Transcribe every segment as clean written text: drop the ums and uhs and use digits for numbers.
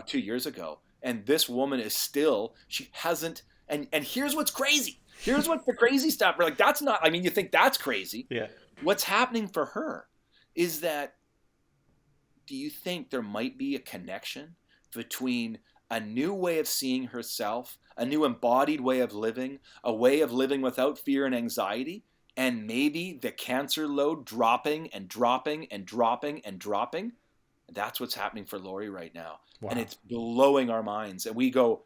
2 years ago. And this woman is still, she hasn't, and here's what's crazy. Here's what the crazy stuff. We're like, that's not, I mean, you think that's crazy. Yeah. What's happening for her is that, do you think there might be a connection between a new way of seeing herself, a new embodied way of living, a way of living without fear and anxiety, and maybe the cancer load dropping and dropping and dropping and dropping? That's what's happening for Lori right now. And Wow. it's blowing our minds. And we go,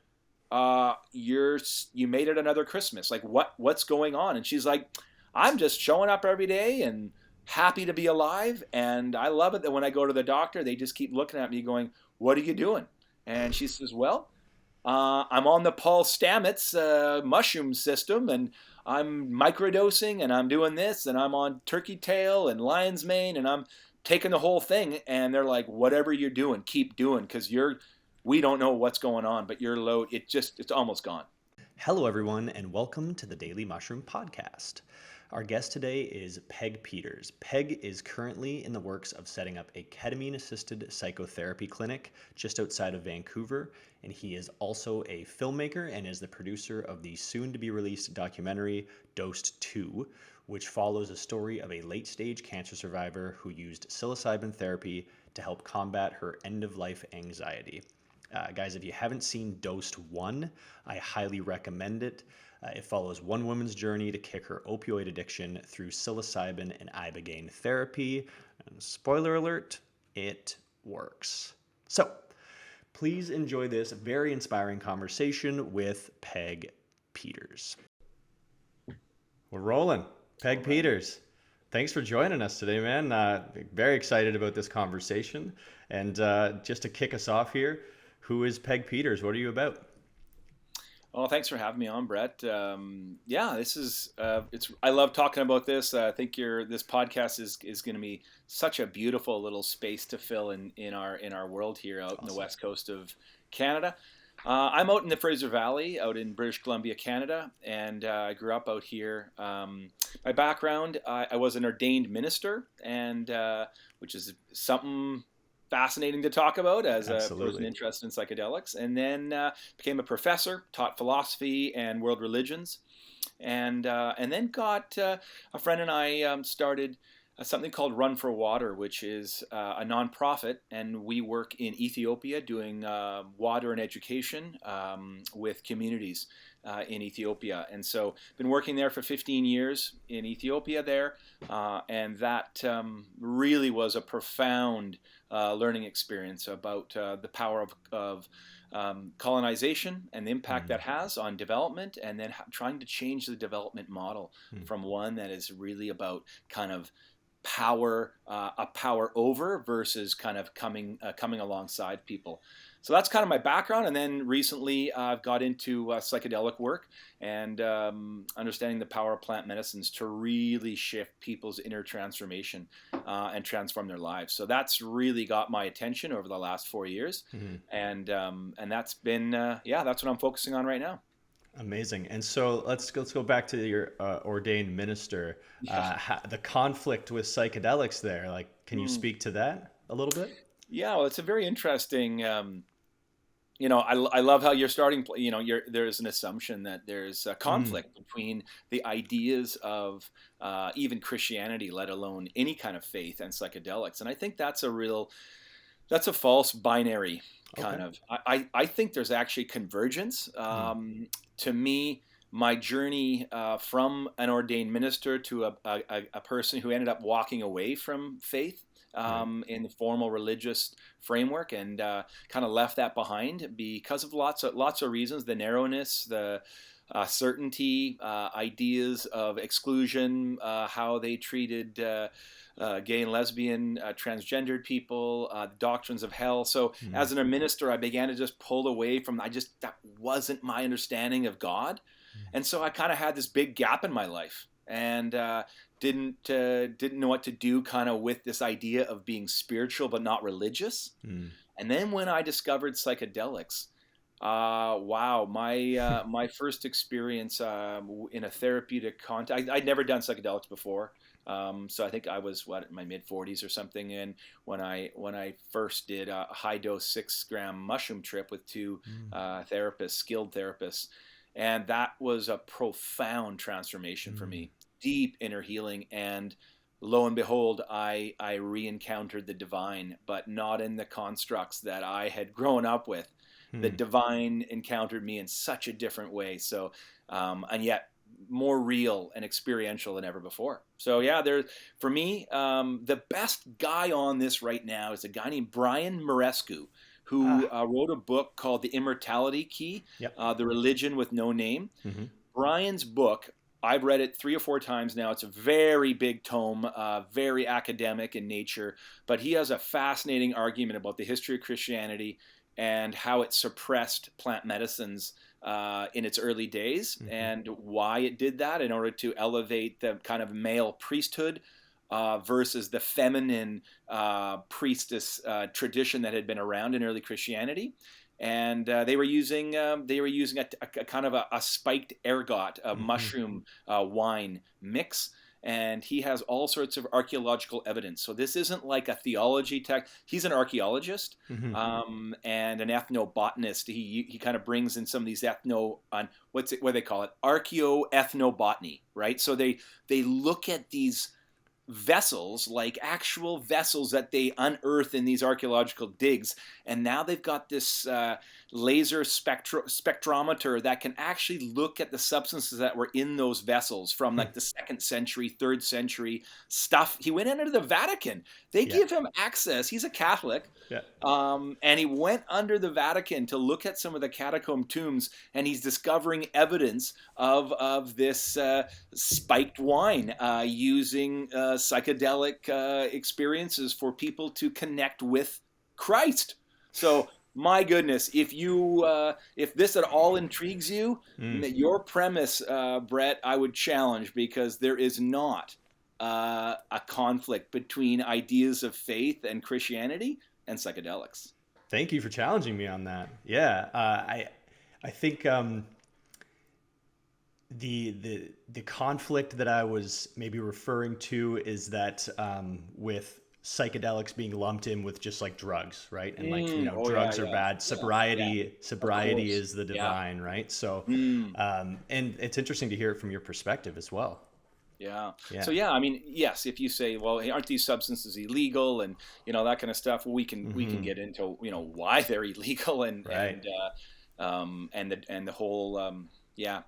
you made it another Christmas. Like, what's going on? And she's like, I'm just showing up every day and happy to be alive. And I love it that when I go to the doctor, they just keep looking at me going, what are you doing? And she says, well, I'm on the Paul Stamets mushroom system, and I'm microdosing, and I'm doing this, and I'm on turkey tail and lion's mane, and I'm taking the whole thing. And they're like, whatever you're doing, keep doing, because we don't know what's going on, but your load, it's almost gone. Hello, everyone, and welcome to the Daily Mushroom Podcast. Our guest today is Peg Peters. Peg is currently in the works of setting up a ketamine-assisted psychotherapy clinic just outside of Vancouver, and he is also a filmmaker and is the producer of the soon-to-be-released documentary Dosed 2, which follows a story of a late-stage cancer survivor who used psilocybin therapy to help combat her end-of-life anxiety. Guys, if you haven't seen Dosed 1, I highly recommend it. It follows one woman's journey to kick her opioid addiction through psilocybin and ibogaine therapy. And spoiler alert, it works. So, please enjoy this very inspiring conversation with Peg Peters. We're rolling. Peg Peters, thanks for joining us today, man. Very excited about this conversation. And just to kick us off here, who is Peg Peters? What are you about? Well, thanks for having me on, Brett. Yeah, this is I love talking about this. I think this podcast is going to be such a beautiful little space to fill in our world here out in the west coast of Canada. I'm out in the Fraser Valley, out in British Columbia, Canada, and I grew up out here. My background, I was an ordained minister, and which is something fascinating to talk about as a person interested in psychedelics, and then became a professor, taught philosophy and world religions, and then got a friend and I started something called Run for Water, which is a nonprofit, and we work in Ethiopia doing water and education with communities in Ethiopia. And so been working there for 15 years in Ethiopia there, and that really was a profound learning experience about the power of colonization and the impact that has on development, and then trying to change the development model from one that is really about kind of power, a power over versus kind of coming alongside people. So that's kind of my background. And then recently I've got into psychedelic work and understanding the power of plant medicines to really shift people's inner transformation and transform their lives. So that's really got my attention over the last 4 years. And that's been, that's what I'm focusing on right now. Amazing. And so let's go back to your ordained minister. The conflict with psychedelics there. Like, can you speak to that a little bit? Yeah, well, it's a very interesting. I love how you're starting. There's an assumption that there's a conflict between the ideas of even Christianity, let alone any kind of faith, and psychedelics. And I think that's a false binary kind of. I think there's actually convergence. To me, my journey from an ordained minister to a person who ended up walking away from faith in the formal religious framework and kind of left that behind because of lots of reasons: the narrowness, the certainty, ideas of exclusion, how they treated gay and lesbian, transgendered people, doctrines of hell. So as a minister, I began to just pull away from, that wasn't my understanding of God. And so I kind of had this big gap in my life and didn't know what to do kind of with this idea of being spiritual but not religious. And then when I discovered psychedelics, wow, my first experience in a therapeutic context, I'd never done psychedelics before. So I think I was in my mid 40s or something. And when I first did a high dose 6 gram mushroom trip with two Mm. therapists, skilled therapists, and that was a profound transformation for Mm. me, deep inner healing. And lo and behold, I re-encountered the divine, but not in the constructs that I had grown up with. The Hmm. divine encountered me in such a different way. So, and yet more real and experiential than ever before. So yeah, there for me, the best guy on this right now is a guy named Brian Marescu, who Ah. wrote a book called The Immortality Key, Yep. The Religion with No Name. Mm-hmm. Brian's book, I've read it 3 or 4 times now. It's a very big tome, very academic in nature, but he has a fascinating argument about the history of Christianity and how it suppressed plant medicines in its early days, Mm-hmm. and why it did that in order to elevate the kind of male priesthood versus the feminine priestess tradition that had been around in early Christianity. And they were using a kind of a spiked ergot, a Mm-hmm. mushroom wine mix. And he has all sorts of archaeological evidence. So this isn't like a theology text. He's an archaeologist Mm-hmm. and an ethnobotanist. He kind of brings in some of these what do they call it, archaeoethnobotany, right? So they look at these vessels, like actual vessels that they unearth in these archaeological digs, and now they've got this laser spectrometer that can actually look at the substances that were in those vessels from like the 2nd century, 3rd century stuff. He went into the Vatican. They Yeah. give him access. He's a Catholic. Yeah. And he went under the Vatican to look at some of the catacomb tombs, and he's discovering evidence of this spiked wine using psychedelic experiences for people to connect with Christ. So, my goodness, if this at all intrigues you, Mm. your premise, Brett, I would challenge, because there is not a conflict between ideas of faith and Christianity and psychedelics. Thank you for challenging me on that. Yeah. I think the conflict that I was maybe referring to is that with psychedelics being lumped in with just like drugs, right? And like, Oh yeah, drugs are yeah, bad. yeah, yeah. Of Sobriety course. is the Yeah. divine, right? So, Mm. and it's interesting to hear it from your perspective as well. Yeah. So Yeah. yeah, I mean, yes, if you say, well, hey, aren't these substances illegal, and that kind of stuff, well, we can Hmm. get into why they're illegal, and Right. the whole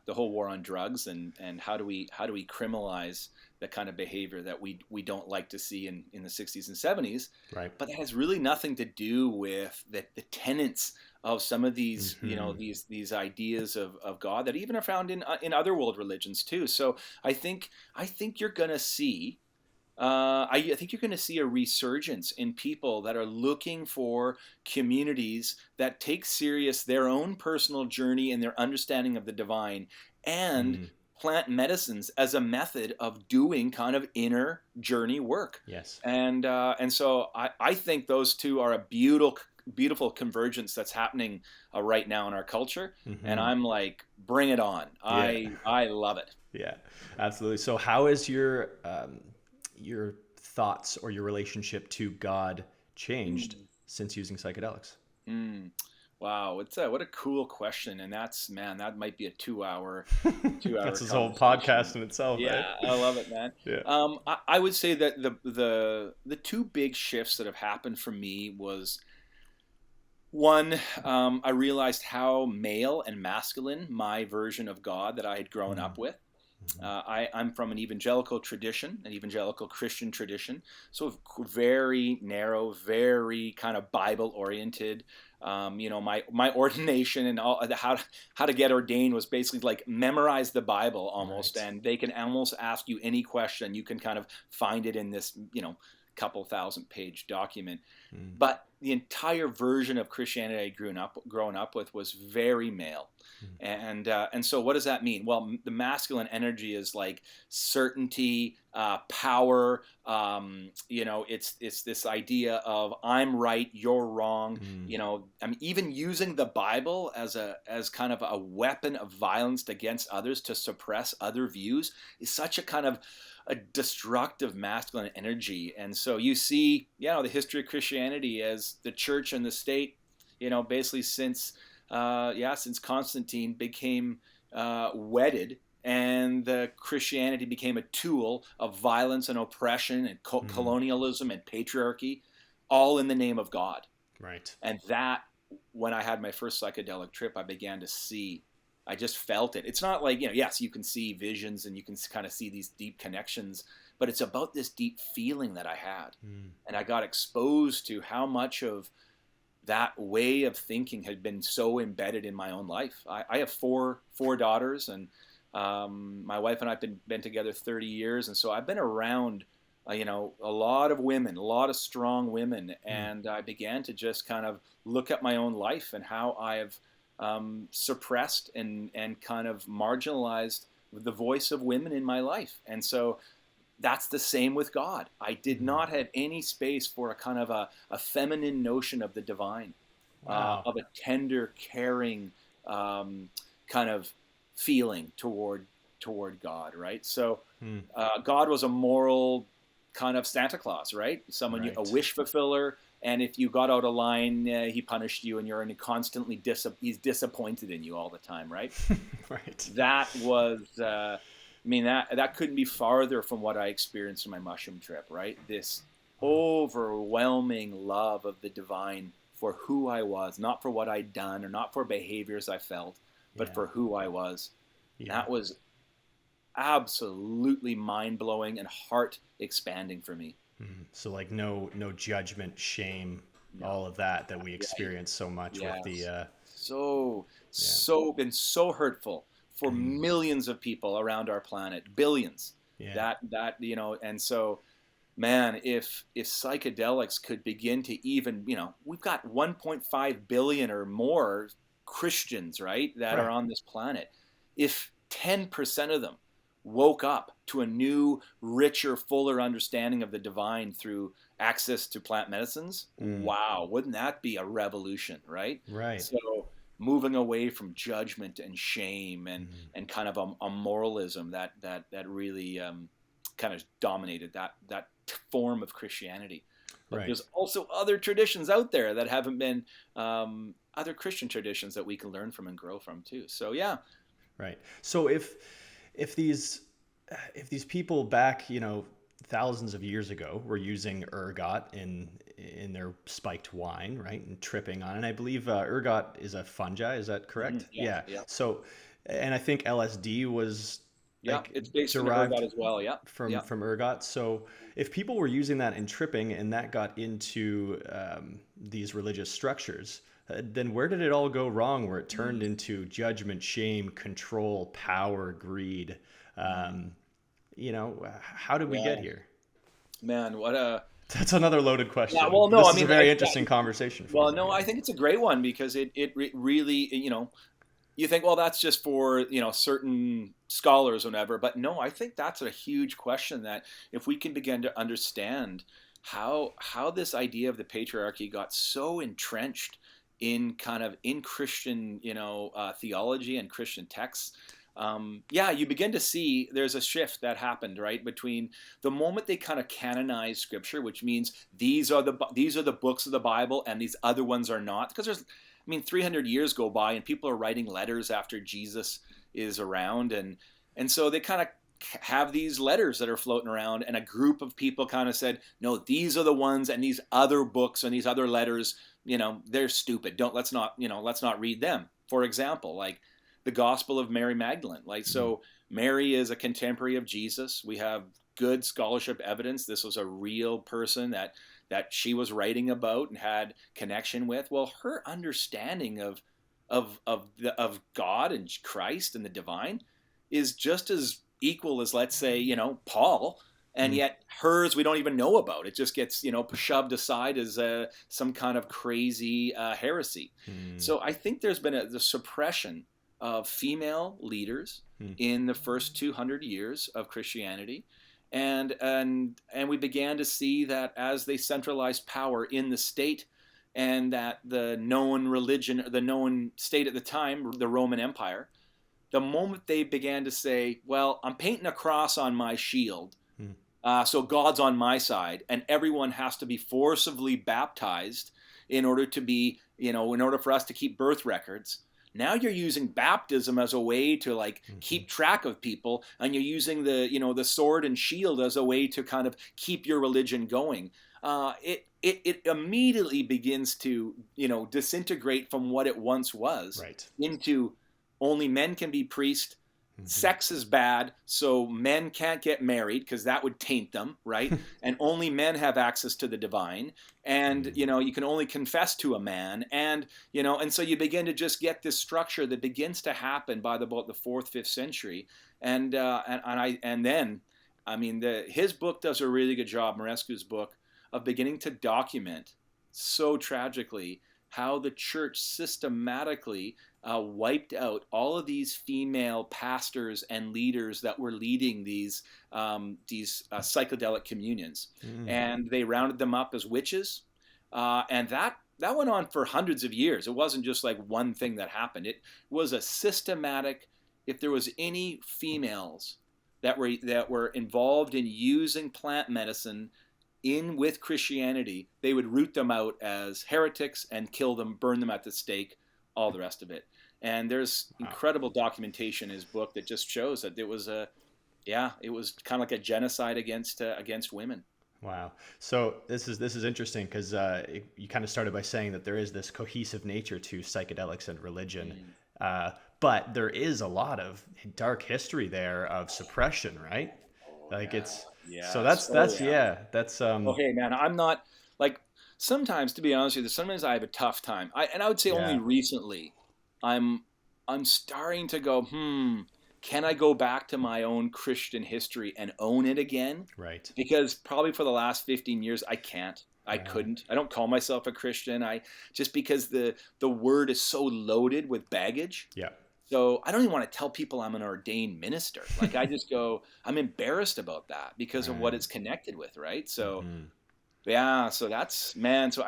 the whole war on drugs, and how do we criminalize the kind of behavior that we don't like to see in the 60s and 70s. Right. But that has really nothing to do with the tenets of some of these Hmm. these ideas of God that even are found in other world religions too. So I think you're gonna see I think you're going to see a resurgence in people that are looking for communities that take serious their own personal journey and their understanding of the divine, and Mm. plant medicines as a method of doing kind of inner journey work. Yes. And so I think those two are a beautiful convergence that's happening right now in our culture. And Hmm. I'm like, bring it on. Yeah. I love it. Yeah, absolutely. So, how has your thoughts or your relationship to God changed Mm. since using psychedelics? Mm. Wow, what a cool question, and that might be a 2 hour That's this whole conversation. podcast in itself, right? Yeah, I love it, man. Yeah. I would say that the two big shifts that have happened for me was one, I realized how male and masculine my version of God that I had grown Mm. up with. Mhm. I'm from an evangelical tradition, an evangelical Christian tradition, so very narrow, very kind of Bible oriented. My ordination and all how to get ordained was basically like memorize the Bible almost, Right. and they can almost ask you any question. You can kind of find it in this couple thousand-page document. Mm. But the entire version of Christianity I grown up with was very male, Mm. and so what does that mean? Well, the masculine energy is like certainty, power. It's this idea of I'm right, you're wrong. Mm. I mean, even using the Bible as kind of a weapon of violence against others to suppress other views is such a kind of a destructive masculine energy. And so you see, the history of Christianity as the church and the state, basically since Constantine became wedded, and the Christianity became a tool of violence and oppression and Mm. colonialism and patriarchy, all in the name of God. Right. And that, when I had my first psychedelic trip, I began to see. I just felt it. It's not like, yes, you can see visions and you can kind of see these deep connections, but it's about this deep feeling that I had. Mm. And I got exposed to how much of that way of thinking had been so embedded in my own life. I have four daughters, and my wife and I have been together 30 years. And so I've been around, a lot of women, a lot of strong women. Mm. And I began to just kind of look at my own life and how I have suppressed and kind of marginalized the voice of women in my life. And so that's the same with God. I did Mm. not have any space for a kind of a feminine notion of the divine, Wow. of a tender, caring kind of feeling toward God, right? So Mm. God was a moral kind of Santa Claus, right? A Right. wish fulfiller, and if you got out of line, he punished you, and you're constantly he's disappointed in you all the time, right? Right. That was I mean, that couldn't be farther from what I experienced in my mushroom trip, right? This Wow. overwhelming love of the divine for who I was, not for what I'd done or not for behaviors I felt, but Yeah. for who I was. Yeah. That was absolutely mind blowing and heart expanding for me. Mm. So like no judgment, shame, No, all of that we yeah, experience so much with the yes, so yeah. been so hurtful for Mm. millions of people around our planet, billions. Yeah. And so, man, if psychedelics could begin to even, we've got 1.5 billion or more Christians, right, that are Right. on this planet. If 10% of them woke up to a new, richer, fuller understanding of the divine through access to plant medicines, Mm. wow, wouldn't that be a revolution, right? Right. So moving away from judgment and shame Mm. and kind of a moralism that really kind of dominated that form of Christianity. But Right. there's also other traditions out there that haven't been other Christian traditions that we can learn from and grow from too. So yeah, Right. So if these if these people back, thousands of years ago were using ergot in their spiked wine, right, and tripping on it. I believe ergot is a fungi. Is that correct? yeah, Yeah. yeah, So, and I think LSD was yeah. like It's based in ergot derived as well. Yeah, from yeah. ergot. So, if people were using that and tripping, and that got into these religious structures, then where did it all go wrong? Where it turned Mm, into judgment, shame, control, power, greed. mm, Um, how did we get yeah, here? man, what a That's another loaded yeah. question. Well, no, This I is a mean, very interesting conversation for well, me, no, though. I think it's a great one because it really, you think, well, that's just for, certain scholars or whatever. But no, I think that's a huge question that if we can begin to understand how this idea of the patriarchy got so entrenched in kind of in Christian, theology and Christian texts. Yeah, you begin to see there's a shift that happened right between the moment they kind of canonize scripture, which means these are the books of the Bible and these other ones are not, because there's, I mean, 300 years go by and people are writing letters after Jesus is around, and so they kind of have these letters that are floating around, and a group of people kind of said, no, these are the ones, and these other books and these other letters, they're stupid. Let's not read them. For example, like the Gospel of Mary Magdalene. Like, Mm. so Mary is a contemporary of Jesus. We have good scholarship evidence this was a real person that she was writing about and had connection with. Well, her understanding of God and Christ and the divine is just as equal as, let's say, Paul, and Mm. yet hers we don't even know about. It just gets shoved aside as some kind of crazy heresy. Mm. So I think there's been the suppression of female leaders Mm. in the first 200 years of Christianity, and we began to see that as they centralized power in the state, and that the known religion, the known state at the time, the Roman Empire, the moment they began to say, well, I'm painting a cross on my shield, Mm. so God's on my side, and everyone has to be forcibly baptized in order to be, in order for us to keep birth records. Now you're using baptism as a way to like keep track of people, and you're using the sword and shield as a way to kind of keep your religion going. It immediately begins to disintegrate from what it once was, Right. into only men can be priests. Sex is bad, so men can't get married because that would taint them, right? And only men have access to the divine, and you can only confess to a man, and and so you begin to just get this structure that begins to happen by about the 4th, 5th century, and then, I mean, his book does a really good job, Marescu's book, of beginning to document so tragically how the church systematically wiped out all of these female pastors and leaders that were leading these psychedelic communions, and they rounded them up as witches, and that went on for hundreds of years. It wasn't just like one thing that happened. It was a systematic. If there was any females that were involved in using plant medicine with Christianity, they would root them out as heretics and kill them, burn them at the stake, all the rest of it. And there's incredible documentation in his book that just shows that it was kind of like a genocide against women. Wow. So this is interesting because you kind of started by saying that there is this cohesive nature to psychedelics and religion, but there is a lot of dark history there of suppression, right? Like it's so that's okay, man. I'm not like, sometimes, to be honest with you, sometimes I have a tough time. And I would say only recently I'm starting to go, can I go back to my own Christian history and own it again? Right. Because probably for the last 15 years I can't. I couldn't. I don't call myself a Christian. Just because the word is so loaded with baggage. Yeah. So I don't even want to tell people I'm an ordained minister. Like, I just go, I'm embarrassed about that because of what it's connected with, right? So so that's, man. So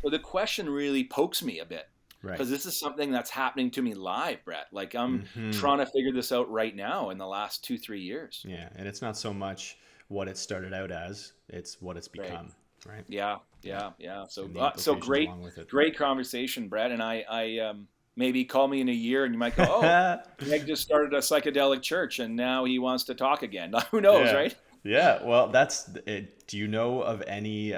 the question really pokes me a bit, right? Because this is something that's happening to me live, Brett. Like, I'm trying to figure this out right now in the last 2-3 years. Yeah, and it's not so much what it started out as; it's what it's become, right? Yeah. So great conversation, Brett. And I maybe call me in a year and you might go, oh, Meg just started a psychedelic church and now he wants to talk again. Who knows, right? Yeah, well, that's it. Do you know of any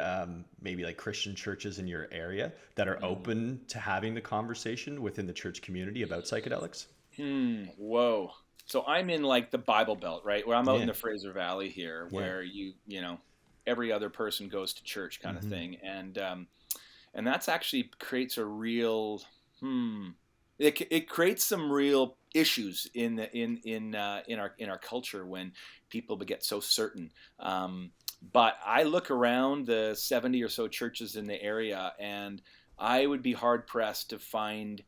maybe like Christian churches in your area that are open to having the conversation within the church community about psychedelics? Whoa. So I'm in like the Bible Belt, right? Where I'm out in the Fraser Valley here, where every other person goes to church kind of thing. And that's actually creates a real, it creates some real issues in our culture when people get so certain. But I look around the 70 or so churches in the area, and I would be hard pressed to find,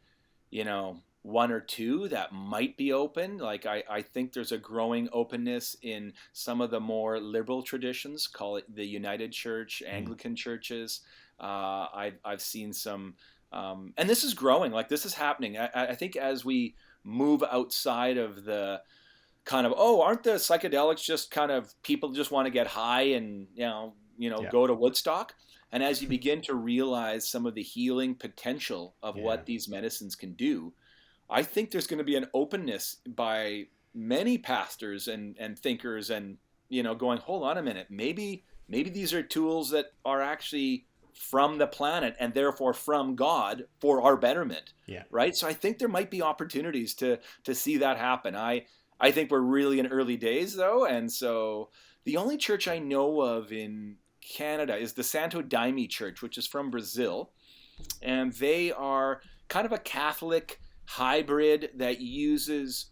one or two that might be open. Like, I think there's a growing openness in some of the more liberal traditions, call it the United Church, Anglican churches. I've seen some, and this is growing. Like, this is happening. I think as we move outside of the kind of, aren't the psychedelics just kind of people just want to get high and go to Woodstock? And as you begin to realize some of the healing potential of what these medicines can do, I think there's going to be an openness by many pastors and thinkers, and going, hold on a minute, maybe these are tools that are actually from the planet and therefore from God for our betterment. Yeah. Right. So I think there might be opportunities to see that happen. I think we're really in early days though. And so the only church I know of in Canada is the Santo Diami church, which is from Brazil. And they are kind of a Catholic hybrid that uses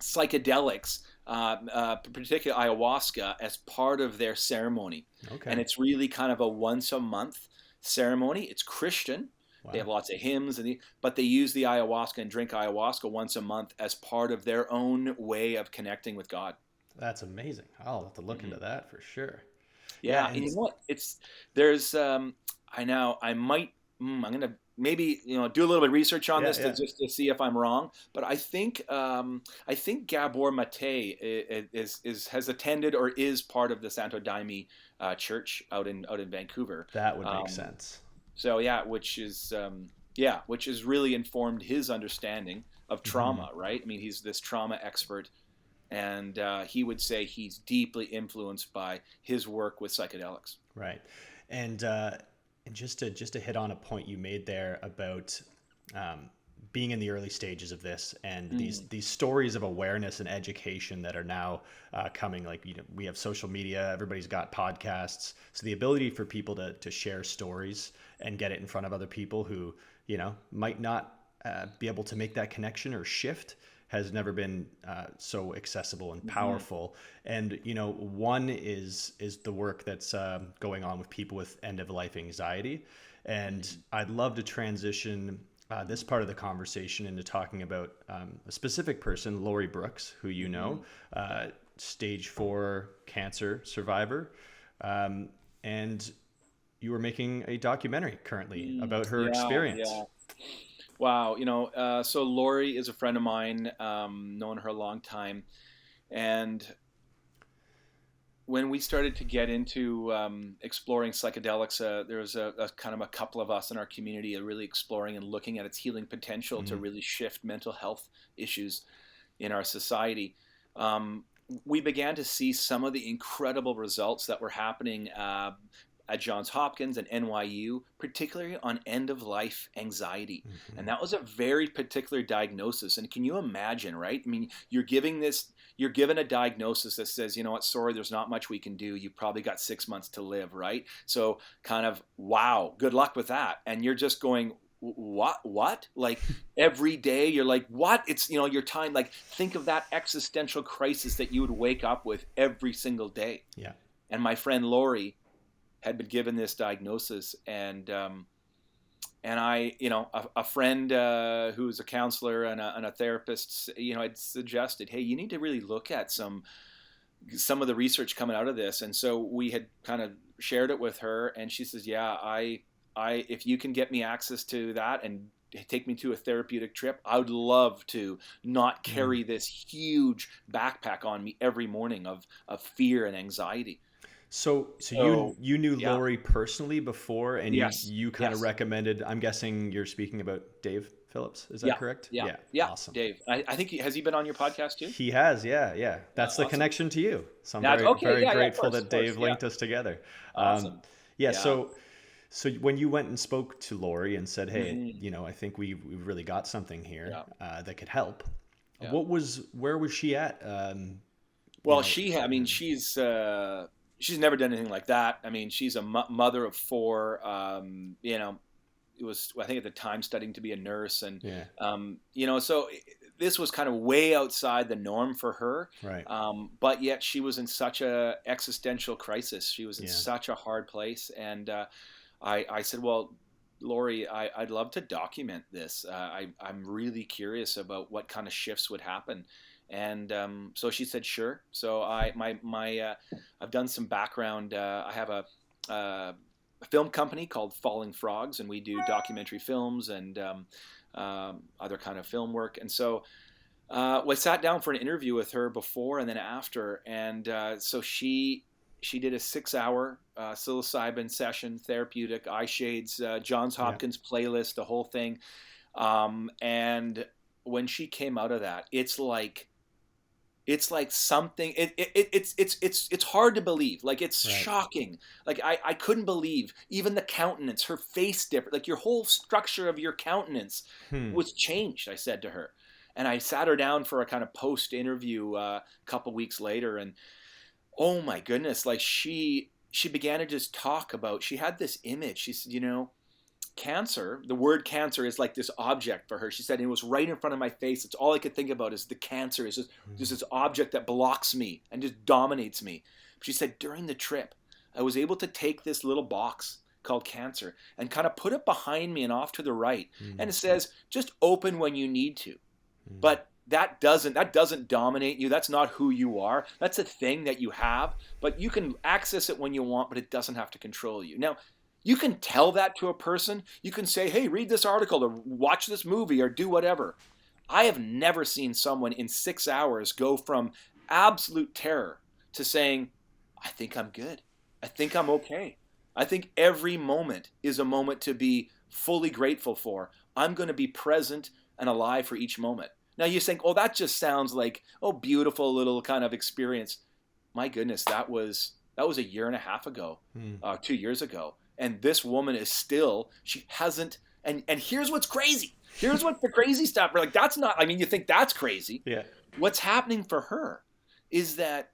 psychedelics, particularly ayahuasca, as part of their ceremony. Okay. And it's really kind of a once a month ceremony. It's Christian. Wow. They have lots of hymns, but they use the ayahuasca and drink ayahuasca once a month as part of their own way of connecting with God. That's amazing. I'll have to look into Mhm. that for sure. Yeah, Yeah, and and you know what? There's I know I might I'm gonna maybe do a little bit of research on yeah, this to yeah, just to see if I'm wrong, but I think Gabor Mate is has attended or is part of the Santo Daime church out in Vancouver. that would make Um, sense. so yeah, which has really informed his understanding of Hmm. trauma, right? I mean, he's this trauma expert, and he would say he's deeply influenced by his work with psychedelics. Right. And just to hit on a point you made there about um, being in the early stages of this and Mm, these stories of awareness and education that are now coming. Like, we have social media, everybody's got podcasts, so the ability for people to share stories and get it in front of other people who might not be able to make that connection or shift has never been so accessible and mhm, powerful. And one is the work that's going on with people with end of life anxiety. And mhm, I'd love to transition this part of the conversation into talking about a specific person, Lori Brooks, who mhm. uh, stage 4 cancer survivor, and you were making a documentary currently about her Yeah, yeah. experience. Wow. So Lori is a friend of mine, known her a long time. And when we started to get into exploring psychedelics, there was a kind of a couple of us in our community really exploring and looking at its healing potential to Mm, really shift mental health issues in our society. Um, we began to see some of the incredible results that were happening at Johns Hopkins and NYU, particularly on end of life anxiety. And mhm. that was a very particular diagnosis. And can you imagine, right? I mean, you're given a diagnosis that says, you know what, sorry, there's not much we can do. You've probably got 6 months to live, right? So, kind of, wow, good luck with that. And you're just going, what like every day you're like, what? It's your time. Like, think of that existential crisis that you would wake up with every single day. Yeah. And my friend Lori had been given this diagnosis, and I, a friend who's a counselor and a therapist, had suggested, hey, you need to really look at some of the research coming out of this. And so we had kind of shared it with her, and she says, yeah, if you can get me access to that and take me to a therapeutic trip, I would love to not Mm. carry this huge backpack on me every morning of fear and anxiety. So you So, you knew yeah, Lori personally before, and you yes, you kind of yes, recommended. I'm guessing you're speaking about Dave Phillips. Is that yeah, correct? yeah, Yeah. yeah. Awesome. Dave, I think has he been on your podcast too? He has. Yeah. Yeah. Yeah, That's the awesome. connection to you. So I'm That's very okay. very Yeah, yeah, grateful of that course, Dave yeah, linked us together. Um, awesome. yeah. Yeah. So when you went and spoke to Lori and said, "Hey, Hmm. I think we've really got something here Yeah, that could help." yeah. Where was she at? You Well, know. I mean, she's never done anything like that. I mean, she's a mother of four. It was, I think, at the time, studying to be a nurse, and Yeah. so this was kind of way outside the norm for her. Right. But yet she was in such a existential crisis. She was in Yeah. such a hard place, and I said, well, Lori, I'd love to document this. I'm really curious about what kind of shifts would happen. And so she said, sure. So I've done some background. I have a film company called Falling Frogs, and we do documentary films and other kind of film work. And so I sat down for an interview with her before and then after, and so she did a 6 hour psilocybin session, therapeutic, eye shades, Johns Yeah. Hopkins playlist, the whole thing. And when she came out of that, it's like something. It's hard to believe. Like, it's Right. shocking. Like, I couldn't believe even the countenance, her face different. Like, your whole structure of your countenance Hmm. was changed. I said to her, and I sat her down for a kind of post interview a couple weeks later, and oh my goodness, like she began to just talk about. She had this image. She said, cancer, the word cancer is like this object for her. She said, it was right in front of my face. It's all I could think about is the cancer is just Hmm. this object that blocks me and just dominates me. She said, during the trip, I was able to take this little box called cancer and kind of put it behind me and off to the right. Hmm. And it says, just open when you need to. Hmm. But that doesn't dominate you. That's not who you are. That's a thing that you have, but you can access it when you want, but it doesn't have to control you. Now, you can tell that to a person. You can say, hey, read this article or watch this movie or do whatever. I have never seen someone in 6 hours go from absolute terror to saying, I think I'm good. I think I'm okay. I think every moment is a moment to be fully grateful for. I'm going to be present and alive for each moment. Now you think, oh, that just sounds like, oh, beautiful little kind of experience. My goodness, that was a year and a half ago, 2 years ago. And this woman is still, she hasn't, and here's what's crazy. Here's what the crazy stuff, like that's not, I mean, you think that's crazy. Yeah. What's happening for her is that,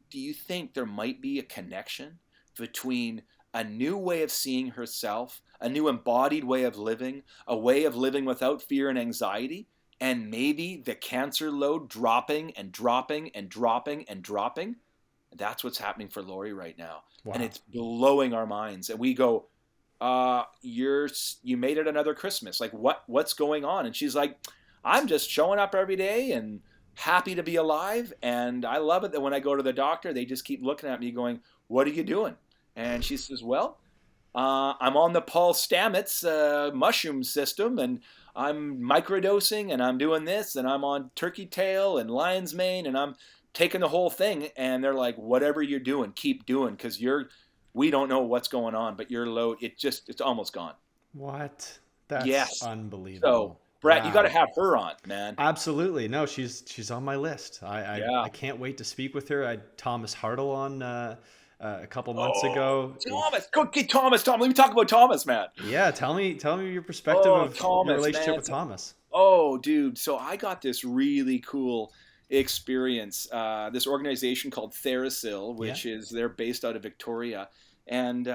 do you think there might be a connection between a new way of seeing herself, a new embodied way of living, a way of living without fear and anxiety, and maybe the cancer load dropping and dropping and dropping and dropping? That's what's happening for Lori right now. Wow. And it's blowing our minds. And we go, you made it another Christmas. Like what's going on? And she's like, I'm just showing up every day and happy to be alive. And I love it that when I go to the doctor, they just keep looking at me going, what are you doing? And she says, well, I'm on the Paul Stamets mushroom system, and I'm microdosing, and I'm doing this, and I'm on turkey tail and lion's mane, and I'm taking the whole thing. And they're like, whatever you're doing, keep doing, because we don't know what's going on, but your load, it's almost gone. What? That's yes. Unbelievable. So, Brett, you got to have her on, man. Absolutely. No, she's on my list. I can't wait to speak with her. I had Thomas Hartle on a couple months ago. Thomas, go get Thomas. Let me talk about Thomas, man. Yeah, tell me your perspective of Thomas, your relationship with Thomas. Oh, dude. So I got this really cool experience. This organization called Therasil, which is they're based out of Victoria. And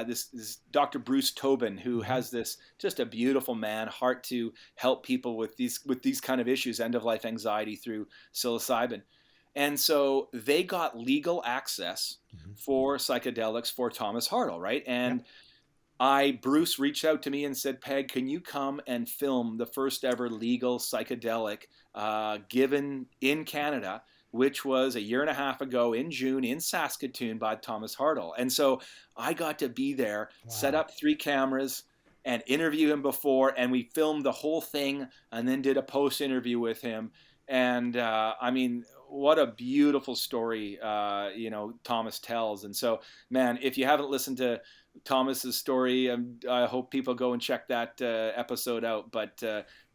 this Dr. Bruce Tobin, who has this just a beautiful man heart to help people with these kind of issues, end of life anxiety through psilocybin. And so they got legal access for psychedelics for Thomas Hartle, right? And Bruce reached out to me and said, Peg, can you come and film the first ever legal psychedelic given in Canada, which was a year and a half ago in June in Saskatoon by Thomas Hartle. And so I got to be there, set up 3 cameras and interview him before, and we filmed the whole thing and then did a post interview with him. And I mean, what a beautiful story, Thomas tells. And so, man, if you haven't listened to Thomas's story, I hope people go and check that episode out. But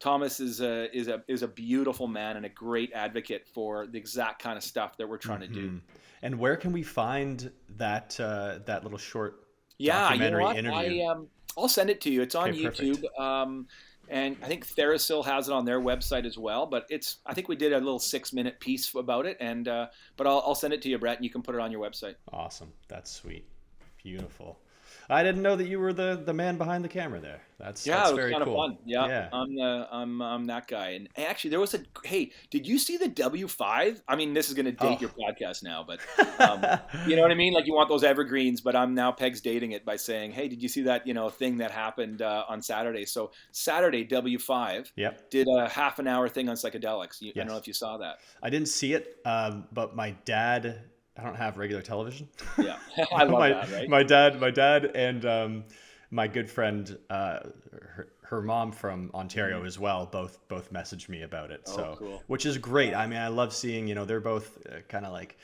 Thomas is a beautiful man and a great advocate for the exact kind of stuff that we're trying to do. And where can we find that little short documentary interview? I'll send it to you. It's on YouTube. Perfect. And I think Therasil has it on their website as well. But I think we did a little 6-minute piece about it. And but I'll send it to you, Brett, and you can put it on your website. Awesome. That's sweet. Beautiful. I didn't know that you were the man behind the camera there. That's very cool. It was kind of fun. Yeah. I'm that guy. And actually, there was hey, did you see the W5? I mean, this is going to date your podcast now, but you know what I mean? Like you want those evergreens, but I'm now Peg's dating it by saying, hey, did you see that thing that happened on Saturday? So Saturday, W5 did a half an hour thing on psychedelics. I don't know if you saw that. I didn't see it, but my dad. I don't have regular television. Yeah, I love that, right? My dad and my good friend, her mom from Ontario as well, both messaged me about it. Cool. Which is great. I mean, I love seeing, they're both kind of like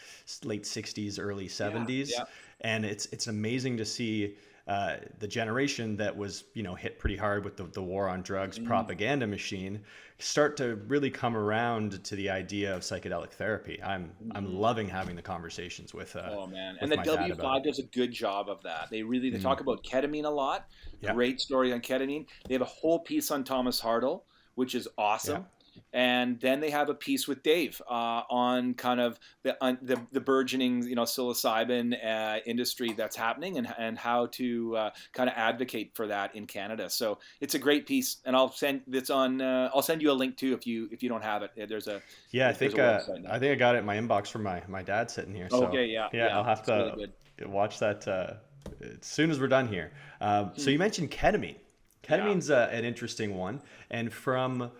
late 60s, early 70s. Yeah. And it's amazing to see the generation that was, hit pretty hard with the war on drugs propaganda machine start to really come around to the idea of psychedelic therapy. I'm loving having the conversations with and the W5 does a good job of that. They talk about ketamine a lot. Great story on ketamine. They have a whole piece on Thomas Hartle, which is awesome. And then they have a piece with Dave on kind of the burgeoning, psilocybin industry that's happening and how to kind of advocate for that in Canada. So it's a great piece, and I'll send you a link too if you don't have it. There's a I think I got it in my inbox from my dad sitting here. So, okay, yeah. I'll have to really watch that as soon as we're done here. So you mentioned ketamine. Ketamine's an interesting one, and from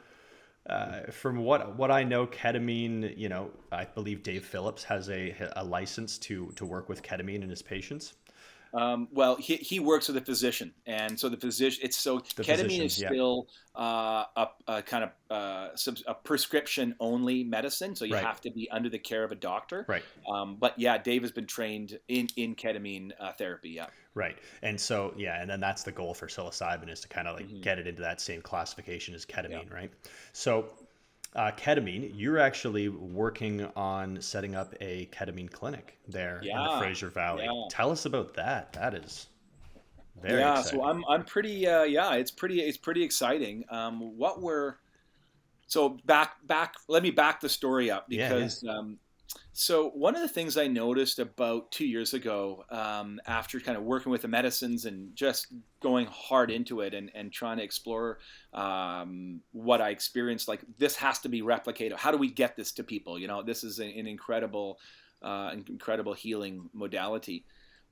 From what I know, ketamine, I believe Dave Phillips has a license to work with ketamine in his patients. Well, he works with a physician, and so the physician. It's so The ketamine is physicians, yeah. still a kind of a prescription only medicine, so you Right, have to be under the care of a doctor. right, But yeah, Dave has been trained in ketamine therapy. Yeah. right. And so, yeah, and then that's the goal for psilocybin, is to kind of like Hmm. get it into that same classification as Yeah. ketamine, right? So, ketamine, you're actually working on setting up a ketamine clinic there in the Yeah. Fraser Valley. Yeah. Tell us about that. That is very Yeah. So exciting. I'm pretty yeah, it's pretty exciting. What we're So back let me back the story up Yeah, yeah. because so one of the things I noticed about 2 years ago, after kind of working with the medicines and just going hard into it and trying to explore what I experienced, like this has to be replicated. How do we get this to people? This is an incredible healing modality.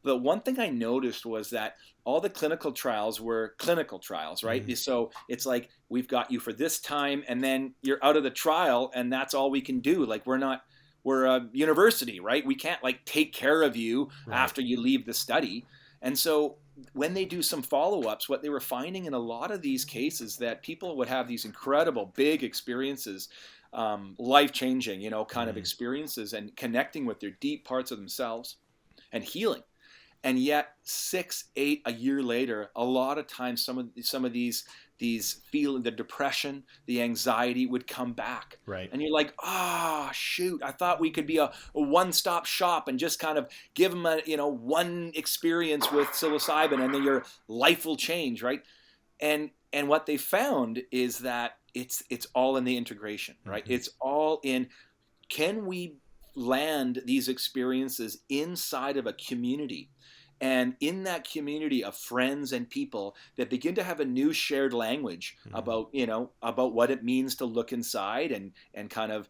The one thing I noticed was that all the clinical trials were clinical trials, right? Mm, So it's like we've got you for this time, and then you're out of the trial, and that's all we can do. Like we're a university, right? We can't like take care of you right. after you leave the study. And so when they do some follow-ups, what they were finding in a lot of these cases that people would have these incredible big experiences, life-changing, kind of Mm, experiences and connecting with their deep parts of themselves and healing. And yet 6 8 a year later, a lot of times some of these feeling, the depression, the anxiety would come back. right. And you're like, oh shoot, I thought we could be a one-stop shop and just kind of give them a one experience with psilocybin and then your life will change, right? And what they found is that it's all in the integration, right? Hmm. It's all in, can we land these experiences inside of a community, and in that community of friends and people that begin to have a new shared language Hmm. about what it means to look inside and kind of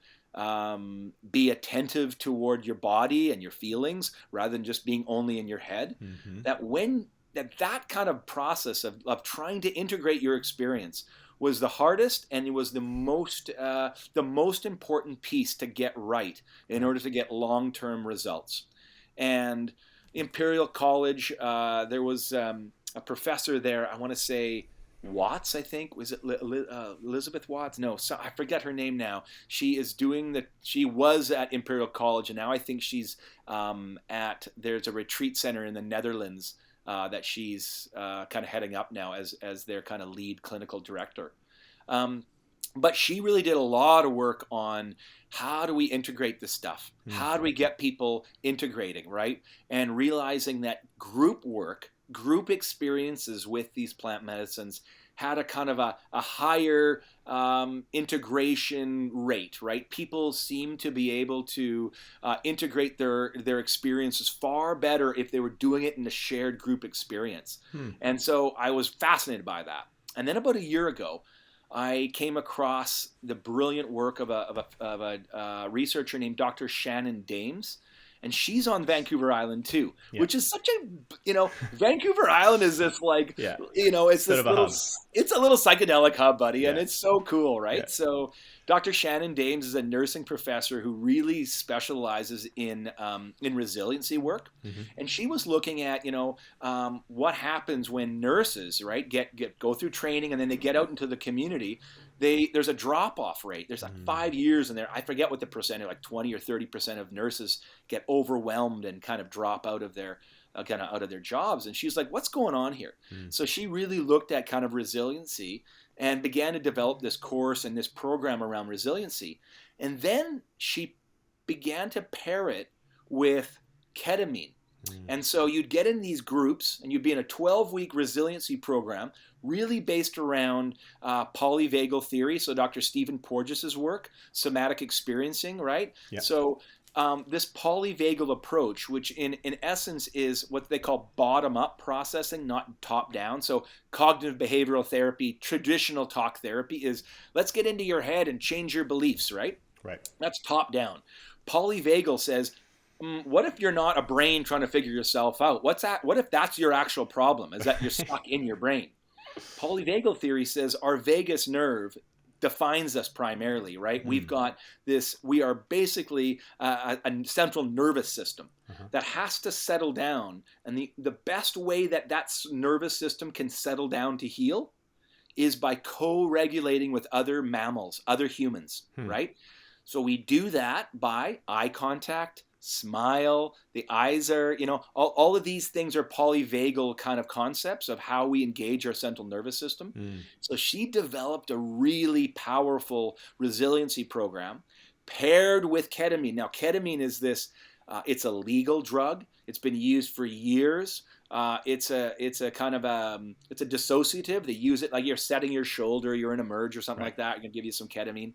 be attentive toward your body and your feelings rather than just being only in your head. Hmm. That kind of process of trying to integrate your experience was the hardest, and it was the most important piece to get right in Right. order to get long-term results. And Imperial College, there was a professor there. I want to say Watts, I think. Was it Elizabeth Watts? No, so I forget her name now. She was at Imperial College, and now I think she's there's a retreat center in the Netherlands that she's kind of heading up now as their kind of lead clinical director. Um, but she really did a lot of work on how do we integrate this stuff? Mm, How do we get people integrating, right? And realizing that group work, group experiences with these plant medicines had a kind of a higher integration rate, right? People seem to be able to integrate their experiences far better if they were doing it in a shared group experience. hmm. And so I was fascinated by that. And then about a year ago, I came across the brilliant work of a researcher named Dr. Shannon Dames. And she's on Vancouver Island too, Yeah. which is such Vancouver Island is this like, Yeah. it's Bit this of a little, hub. it's a little psychedelic hub, buddy. And Yeah. it's so cool, Yeah. right? So Dr. Shannon Dames is a nursing professor who really specializes in resiliency work. Hmm. And she was looking at, what happens when nurses, right, go through training and then they get out into the community. There's a drop off rate. There's like Mm, 5 years in there. I forget what the percentage, like 20 or 30% of nurses get overwhelmed and kind of drop out of their jobs. And she's like, what's going on here? mm, So she really looked at kind of resiliency and began to develop this course and this program around resiliency. And then she began to pair it with ketamine. mm, And so you'd get in these groups and you'd be in a 12-week resiliency program, really based around polyvagal theory. So Dr. Stephen Porges's work, somatic experiencing, right? yeah. So this polyvagal approach, which in essence is what they call bottom-up processing, not top-down. So cognitive behavioral therapy, traditional talk therapy is let's get into your head and change your beliefs, right? Right. That's top-down. Polyvagal says, what if you're not a brain trying to figure yourself out? What's that? What if that's your actual problem? Is that you're stuck in your brain? Polyvagal theory says our vagus nerve defines us primarily, right? We've Mm. got this, we are basically a central nervous system Uh-huh. that has to settle down. And the best way that that nervous system can settle down to heal is by co-regulating with other mammals, other humans, Hmm. right? So we do that by eye contact, smile. The eyes are, all of these things are polyvagal kind of concepts of how we engage our central nervous system. Mm. So she developed a really powerful resiliency program paired with ketamine. Now, ketamine is this, it's a legal drug. It's been used for years. It's a kind of it's a dissociative. They use it like you're setting your shoulder, you're in a merge or something Right. like that. You're gonna give you some ketamine.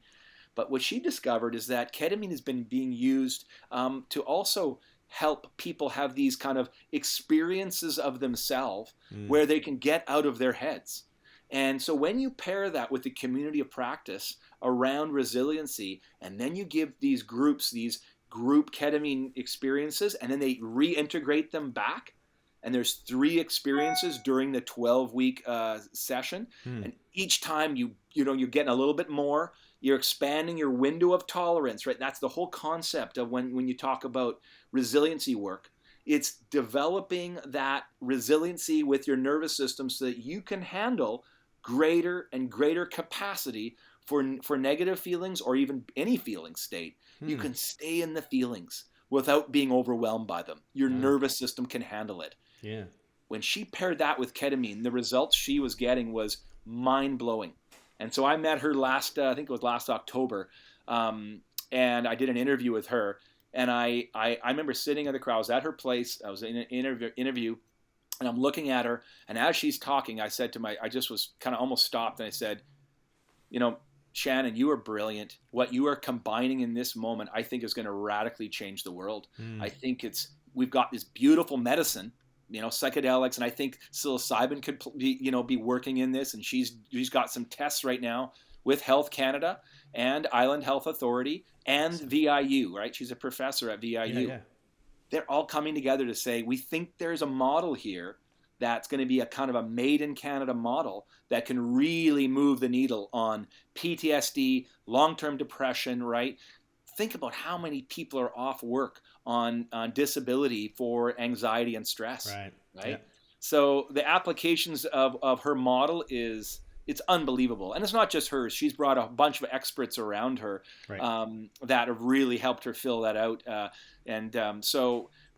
But what she discovered is that ketamine has been being used to also help people have these kind of experiences of themselves Mm. where they can get out of their heads. And so when you pair that with the community of practice around resiliency, and then you give these groups these group ketamine experiences, and then they reintegrate them back, and there's 3 experiences during the 12-week session, Mm. and each time you're getting a little bit more. You're expanding your window of tolerance, right? That's the whole concept of when you talk about resiliency work. It's developing that resiliency with your nervous system so that you can handle greater and greater capacity for negative feelings or even any feeling state. You Hmm. can stay in the feelings without being overwhelmed by them. Your Ah. nervous system can handle it. Yeah. When she paired that with ketamine, the results she was getting was mind-blowing. And so I met her I think it was last October, and I did an interview with her. And I remember sitting in the crowd. I was at her place. I was in an interview, and I'm looking at her. And as she's talking, I just was kind of almost stopped, and I said, Shannon, you are brilliant. What you are combining in this moment, I think, is going to radically change the world. Mm. I think we've got this beautiful medicine, psychedelics, and I think psilocybin could be working in this. And she's got some tests right now with Health Canada and Island Health Authority and VIU, right? She's a professor at VIU. Yeah. They're all coming together to say, we think there's a model here that's going to be a kind of a made in Canada model that can really move the needle on PTSD, long-term depression, right? Think about how many people are off work on disability for anxiety and stress, Right. right? So the applications of her model it's unbelievable. And it's not just hers. She's brought a bunch of experts around her Right. that have really helped her fill that out.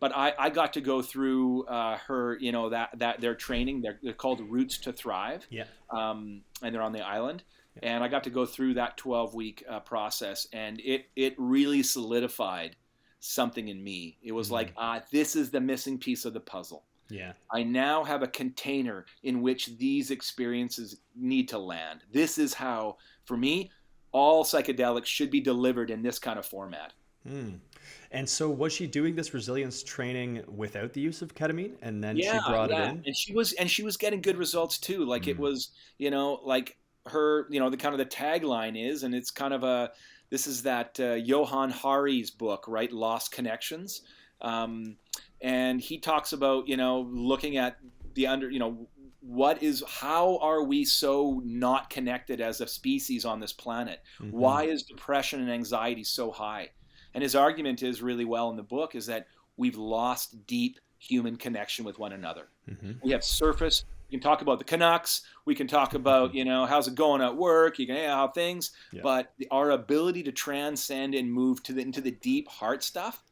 But I got to go through her, that their training. They're called Roots to Thrive. Yeah. And they're on the island. And I got to go through that 12-week process, and it really solidified something in me. It was like, this is the missing piece of the puzzle. Yeah. I now have a container in which these experiences need to land. This is how, for me, all psychedelics should be delivered in this kind of format. Mm. And so was she doing this resilience training without the use of ketamine, and then she brought it in? And she was getting good results too. Like it was, like her, the kind of the tagline is, and it's kind of this is that Johann Hari's book, right? Lost Connections. And he talks about, looking at how are we so not connected as a species on this planet? Mm-hmm. Why is depression and anxiety so high? And his argument is really well in the book is that we've lost deep human connection with one another. Mm-hmm. We have surface. We can talk about the Canucks. We can talk about, how's it going at work? You can, how things. Yeah. But our ability to transcend and move into the deep heart stuff,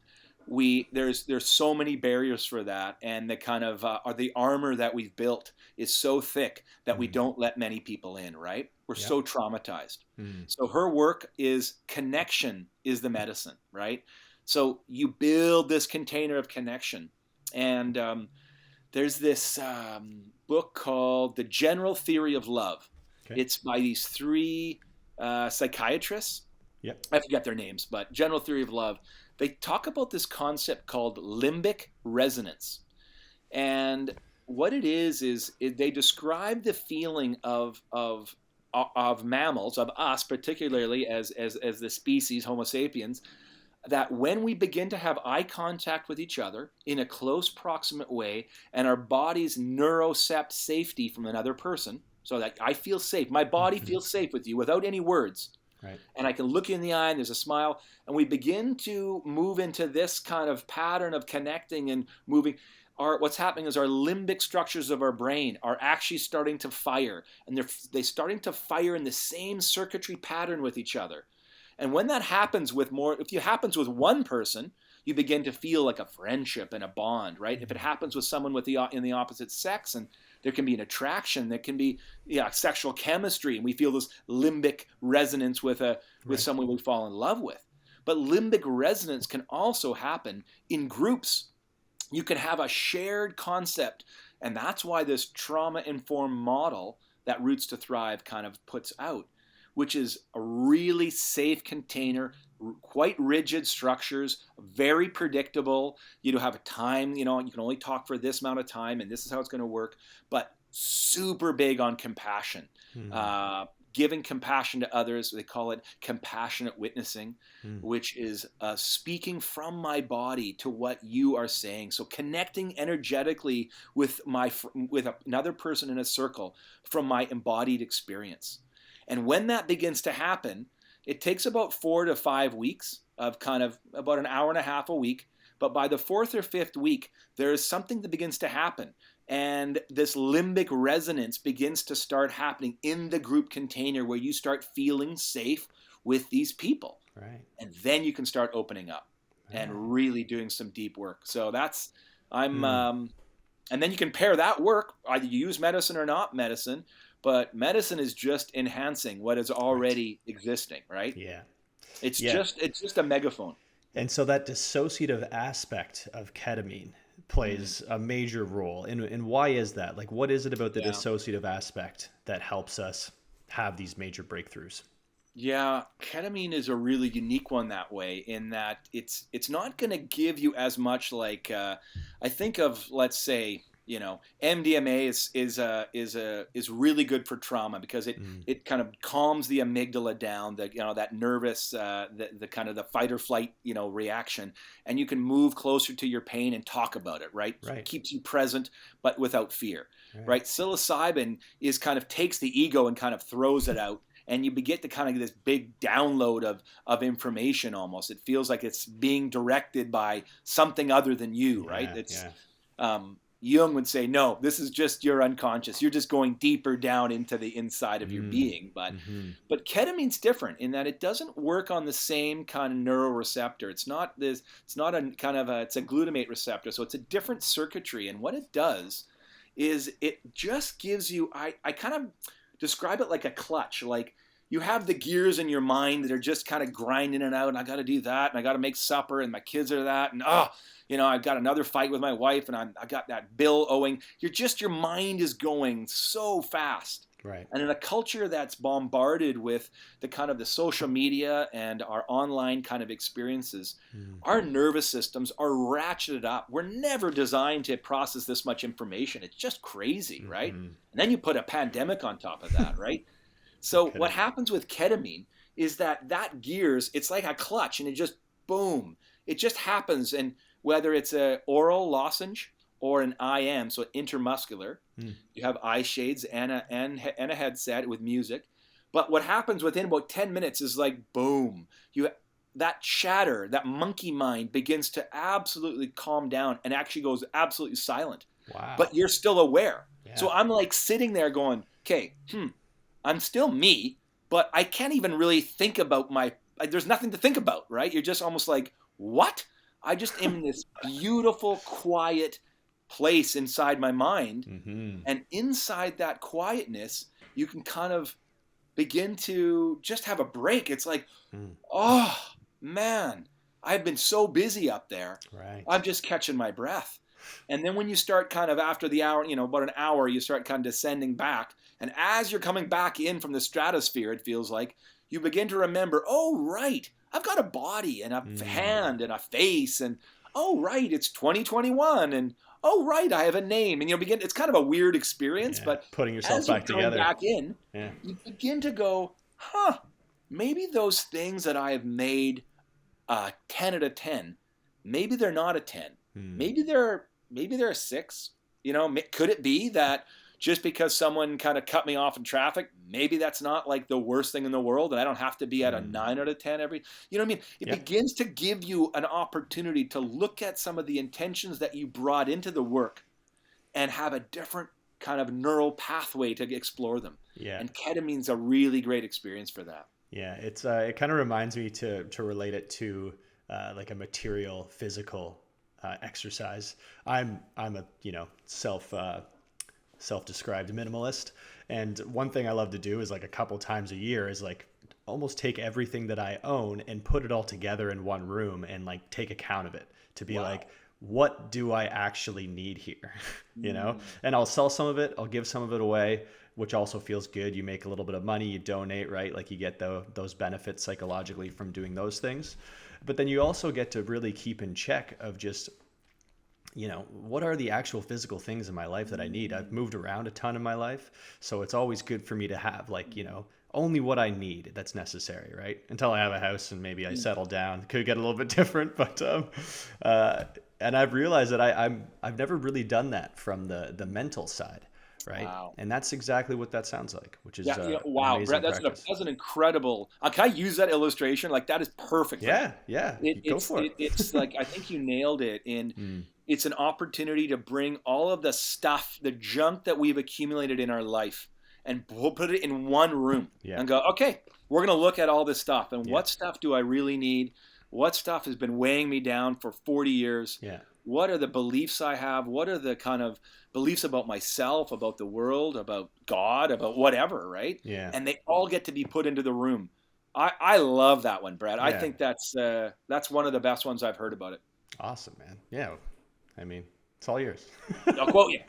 there's so many barriers for that, and the kind of the armor that we've built is so thick that we don't let many people in, right? We're so traumatized. So her work is connection is the medicine, right? So you build this container of connection, and there's this book called The General Theory of Love. Okay. It's by these 3 psychiatrists. Yep. I forget their names, but General Theory of Love. They talk about this concept called Limbic Resonance. And what it is they describe the feeling of mammals, of us particularly as the species Homo sapiens, that when we begin to have eye contact with each other in a close proximate way, and our bodies neurocept safety from another person, So that I feel safe. My body feels safe with you without any words. Right. And I can look you in the eye and there's a smile. And we begin to move into this kind of pattern of connecting and moving. What's happening is our limbic structures of our brain are actually starting to fire. And they're starting to fire in the same circuitry pattern with each other. And when that happens if it happens with one person, you begin to feel like a friendship and a bond, right? If it happens with someone in the opposite sex, and there can be an attraction, there can be sexual chemistry, and we feel this limbic resonance with someone we fall in love with. But limbic resonance can also happen in groups. You can have a shared concept, and that's why this trauma-informed model that Roots to Thrive kind of puts out, which is a really safe container, quite rigid structures, very predictable. You don't have a time, you can only talk for this amount of time, and this is how it's going to work, but super big on compassion. Giving compassion to others. They call it compassionate witnessing, which is speaking from my body to what you are saying. So connecting energetically with another person in a circle from my embodied experience. And when that begins to happen, it takes about 4 to 5 weeks of kind of about an hour and a half a week. But by the 4th or 5th week, there is something that begins to happen. And this limbic resonance begins to start happening in the group container where you start feeling safe with these people. Right. And then you can start opening up and really doing some deep work. So and then you can pair that work, either you use medicine or not medicine, but medicine is just enhancing what is already existing, right? Yeah. It's just a megaphone. And so that dissociative aspect of ketamine plays a major role. And why is that? Like, what is it about the dissociative aspect that helps us have these major breakthroughs? Yeah, ketamine is a really unique one that way, in that it's not going to give you as much like I think of, let's say, MDMA is really good for trauma because it kind of calms the amygdala down, that nervous the kind of the fight or flight reaction, and you can move closer to your pain and talk about it, right? Right. It keeps you present but without fear, right? Psilocybin is kind of takes the ego and kind of throws it out. And you get to kind of this big download of information almost. It feels like it's being directed by something other than you, right? Jung would say, no, this is just your unconscious. You're just going deeper down into the inside of your being. But ketamine's different in that it doesn't work on the same kind of neuroreceptor. It's not it's a glutamate receptor. So it's a different circuitry. And what it does is it just gives you, I kind of describe it like a clutch. Like you have the gears in your mind that are just kind of grinding it out, and I got to do that, and I got to make supper, and my kids are that, and I've got another fight with my wife, and I got that bill owing. Your mind is going so fast. Right. And in a culture that's bombarded with the kind of the social media and our online kind of experiences, our nervous systems are ratcheted up. We're never designed to process this much information. It's just crazy, right? And then you put a pandemic on top of that, right? So what happens with ketamine is that gears, it's like a clutch, and it just, boom, it just happens. And whether it's an oral lozenge or an IM, so intramuscular, you have eye shades and a headset with music. But what happens within about 10 minutes is like, boom, that chatter, that monkey mind begins to absolutely calm down and actually goes absolutely silent. Wow. But you're still aware. Yeah. So I'm like sitting there going, okay, I'm still me, but I can't even really think about there's nothing to think about, right? You're just almost like, what? I just am in this beautiful, quiet place inside my mind. And inside that quietness, you can kind of begin to just have a break. It's like, oh, man, I've been so busy up there. Right. I'm just catching my breath. And then when you start kind of after the hour, about an hour, you start kind of descending back. And as you're coming back in from the stratosphere, it feels like, you begin to remember, oh, right, I've got a body and a hand and a face. And, oh, right, it's 2021. And, oh, right, I have a name. And it's kind of a weird experience, but putting yourself as back together. Back in, you begin to go, maybe those things that I have made 10 out of 10, maybe they're not a 10. Maybe they're a 6. Could it be that just because someone kind of cut me off in traffic, maybe that's not like the worst thing in the world, and I don't have to be at a 9 out of 10 every, you know what I mean? It begins to give you an opportunity to look at some of the intentions that you brought into the work and have a different kind of neural pathway to explore them. Yeah. And ketamine's a really great experience for that. Yeah. It kind of reminds me to relate it to like a material, physical exercise. I'm a, self-described minimalist. And one thing I love to do is like a couple times a year is like almost take everything that I own and put it all together in one room and like take account of it to be like, what do I actually need here? And I'll sell some of it. I'll give some of it away, which also feels good. You make a little bit of money, you donate, right? Like you get those benefits psychologically from doing those things. But then you also get to really keep in check of just, what are the actual physical things in my life that I need? I've moved around a ton in my life. So it's always good for me to have like, only what I need that's necessary, right? Until I have a house and maybe I settle down. It could get a little bit different, but and I've realized that I've never really done that from the mental side, right? Wow. And that's exactly what that sounds like, which is wow, Brett, that's an incredible. Can I use that illustration? Like that is perfect. Yeah. Go for it. It's like I think you nailed it. And it's an opportunity to bring all of the stuff, the junk that we've accumulated in our life, and we'll put it in one room and go, okay, we're going to look at all this stuff. And what stuff do I really need? What stuff has been weighing me down for 40 years? Yeah. What are the beliefs I have? What are the kind of beliefs about myself, about the world, about God, about whatever, right? Yeah. And they all get to be put into the room. I love that one, Brad. I think that's one of the best ones I've heard about it. Awesome, man. Yeah. I mean, it's all yours. I'll quote you.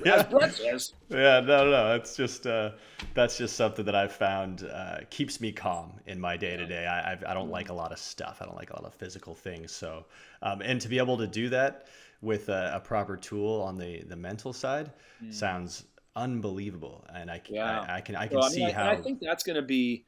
As Brett says. Yeah, no. It's just that's just something that I've found keeps me calm in my day to day. I don't like a lot of stuff. I don't like a lot of physical things. So, and to be able to do that with a proper tool on the mental side sounds unbelievable. And I can see how. I think that's going to be.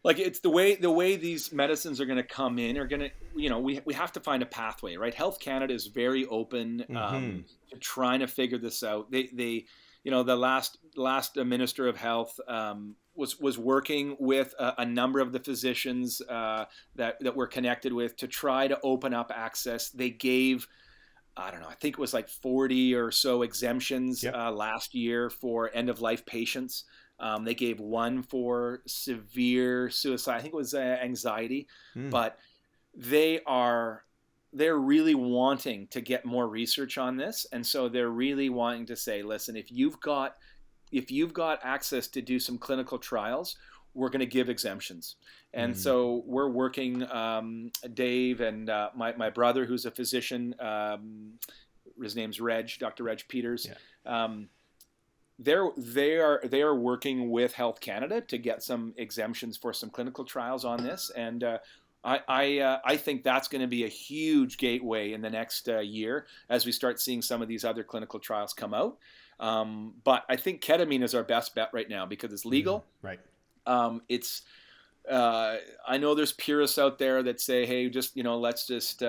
Like it's the way these medicines are going to come in are going to, we have to find a pathway, right? Health Canada is very open to trying to figure this out. They the last Minister of Health was working with a number of the physicians that we're connected with to try to open up access. They gave, I don't know, I think it was like 40 or so exemptions last year for end of life patients. They gave one for severe suicide. I think it was anxiety, but they're really wanting to get more research on this. And so they're really wanting to say, listen, if you've got access to do some clinical trials, we're going to give exemptions. And so we're working, Dave and my brother, who's a physician, his name's Dr. Reg Peters. Yeah. They are working with Health Canada to get some exemptions for some clinical trials on this, and I think that's going to be a huge gateway in the next year as we start seeing some of these other clinical trials come out. But I think ketamine is our best bet right now because it's legal. Right. It's I know there's purists out there that say, hey, just let's just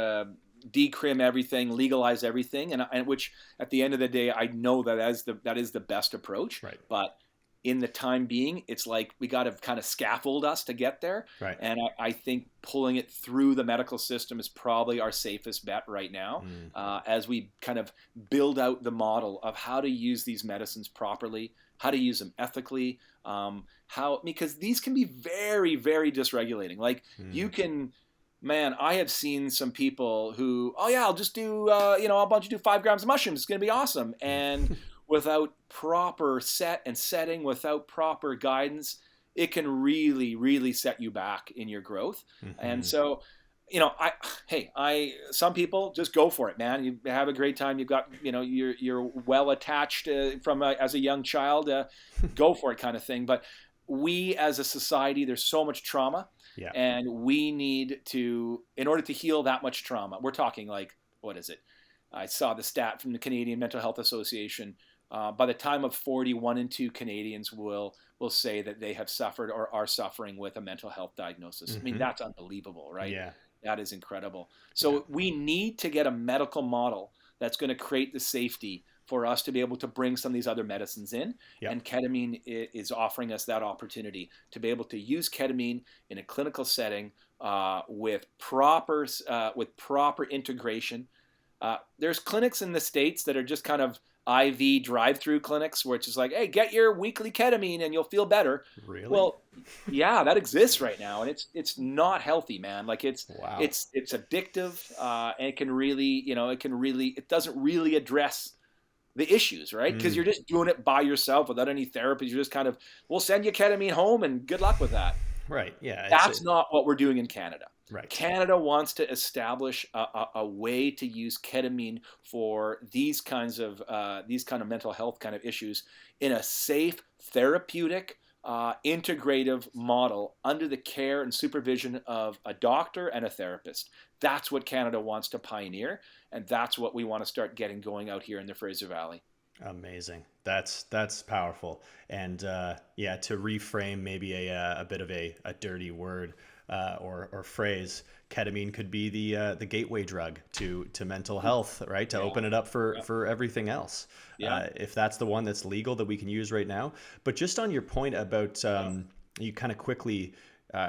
decrim everything, legalize everything, and which at the end of the day, I know that is the best approach. Right. But in the time being, it's like we got to kind of scaffold us to get there. Right. And I think pulling it through the medical system is probably our safest bet right now, as we kind of build out the model of how to use these medicines properly, how to use them ethically, because these can be very, very dysregulating. Like you can. Man, I have seen some people who, I'll just do, I'll bunch do 5 grams of mushrooms. It's going to be awesome. And without proper setting, without proper guidance, it can really, really set you back in your growth. And so, some people just go for it, man. You have a great time. You've got, you're well attached as a young child, go for it kind of thing. But we as a society, there's so much trauma. Yeah. And we need to, in order to heal that much trauma, we're talking like, what is it? I saw the stat from the Canadian Mental Health Association. By the time of 40, 1 in 2 Canadians will say that they have suffered or are suffering with a mental health diagnosis. I mean, that's unbelievable, right? Yeah. That is incredible. So we need to get a medical model that's going to create the safety for us to be able to bring some of these other medicines in. Yep. And ketamine is offering us that opportunity to be able to use ketamine in a clinical setting with proper integration. There's clinics in the States that are just kind of IV drive-through clinics where it's just like, hey, get your weekly ketamine and you'll feel better. Really? Well, yeah, that exists right now, and it's not healthy, man. Like Wow. it's addictive, and it doesn't really address the issues, right? Because you're just doing it by yourself without any therapy. You're just kind of, we'll send you ketamine home and good luck with that. Right. Yeah. That's not what we're doing in Canada. Right. Canada wants to establish a way to use ketamine for these kind of mental health kind of issues in a safe, therapeutic, integrative model under the care and supervision of a doctor and a therapist. That's what Canada wants to pioneer, and that's what we want to start getting going out here in the Fraser Valley. Amazing. That's powerful. And yeah, to reframe maybe a bit of a dirty word or phrase, ketamine could be the gateway drug to mental health, right? To open it up for everything else. If that's the one that's legal that we can use right now. But just on your point about you kind of quickly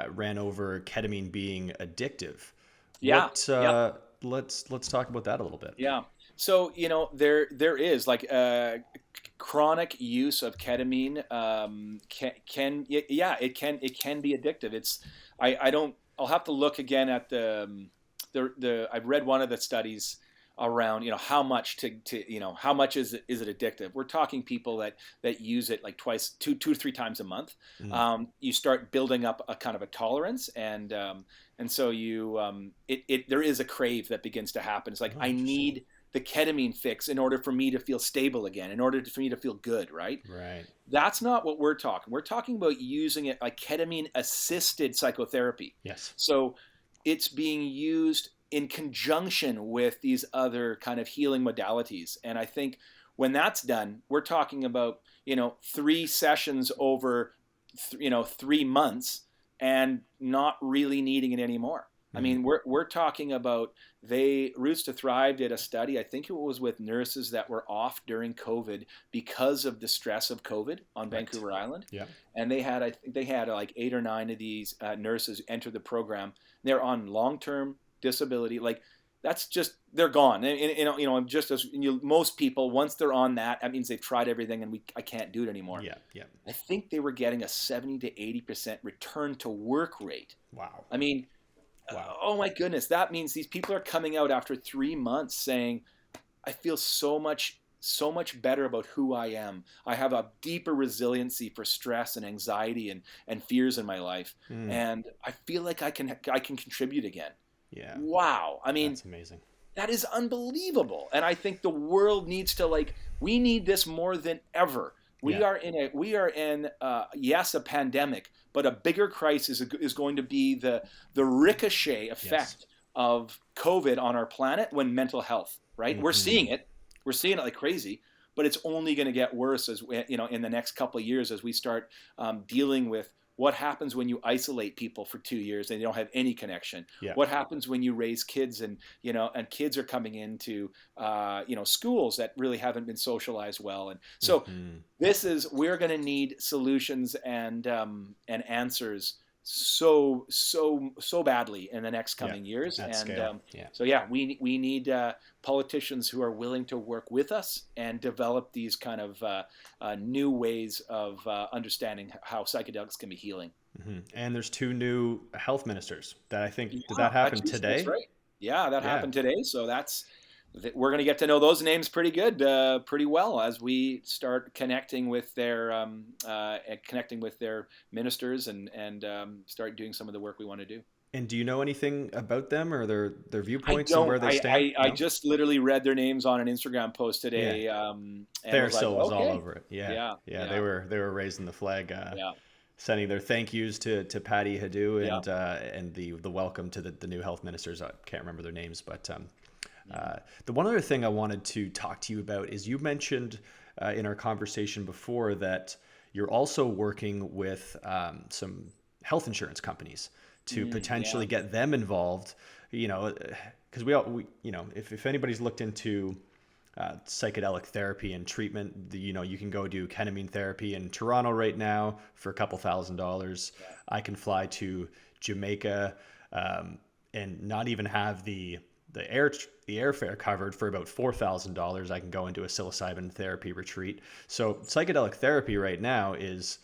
ran over ketamine being addictive. Let's talk about that a little bit. Yeah. So there is like chronic use of ketamine it can be addictive. I'll have to look again at the I've read one of the studies around how much how much is it addictive. We're talking people that use it like two to three times a month. You start building up a kind of a tolerance, and so there is a crave that begins to happen. It's like, I need the ketamine fix in order for me to feel stable again, in order for me to feel good, right? Right. That's not what we're talking. We're talking about using it like ketamine-assisted psychotherapy. Yes. So it's being used in conjunction with these other kind of healing modalities. And I think when that's done, we're talking about, 3 sessions over, 3 months and not really needing it anymore. I mean, we're talking about Roots to Thrive did a study. I think it was with nurses that were off during COVID because of the stress of COVID on Vancouver Island. Yeah. And they had like 8 or 9 of these nurses enter the program. They're on long-term disability. Like, that's just, they're gone. And just as most people, once they're on that means they've tried everything and I can't do it anymore. Yeah. Yeah. I think they were getting a 70 to 80% return to work rate. Wow. I mean, wow. Oh my goodness. That means these people are coming out after 3 months saying, I feel so much better about who I am. I have a deeper resiliency for stress and anxiety and fears in my life. And I feel like I can contribute again. Yeah. Wow. I mean, that's amazing. That is unbelievable. And I think the world needs to, we need this more than ever. We are in yes, a pandemic, but a bigger crisis is going to be the ricochet effect of COVID on our planet when mental health, right? We're seeing it like crazy, but it's only going to get worse as in the next couple of years as we start dealing with what happens when you isolate people for 2 years and they don't have any connection. What happens when you raise kids and kids are coming into schools that really haven't been socialized well. And so we're going to need solutions and answers so badly in the next coming years. And we need politicians who are willing to work with us and develop these kind of new ways of understanding how psychedelics can be healing. And there's 2 new health ministers that I think did that happen today? That's right. Yeah, that happened today. So we're going to get to know those names pretty well as we start connecting with their ministers and start doing some of the work we want to do. And do you know anything about them or their viewpoints and where they stand? I just literally read their names on an Instagram post today. Therasil was all over it. Yeah. They were raising the flag. Sending their thank yous to Patty Hadou and the welcome to the new health ministers. I can't remember their names, but the one other thing I wanted to talk to you about is you mentioned in our conversation before that you're also working with some health insurance companies to potentially get them involved, because we if anybody's looked into psychedelic therapy and treatment. You can go do ketamine therapy in Toronto right now for a couple $1,000s. Yeah. I can fly to Jamaica and not even have the airfare covered for about $4,000. I can go into a psilocybin therapy retreat. So psychedelic therapy right now is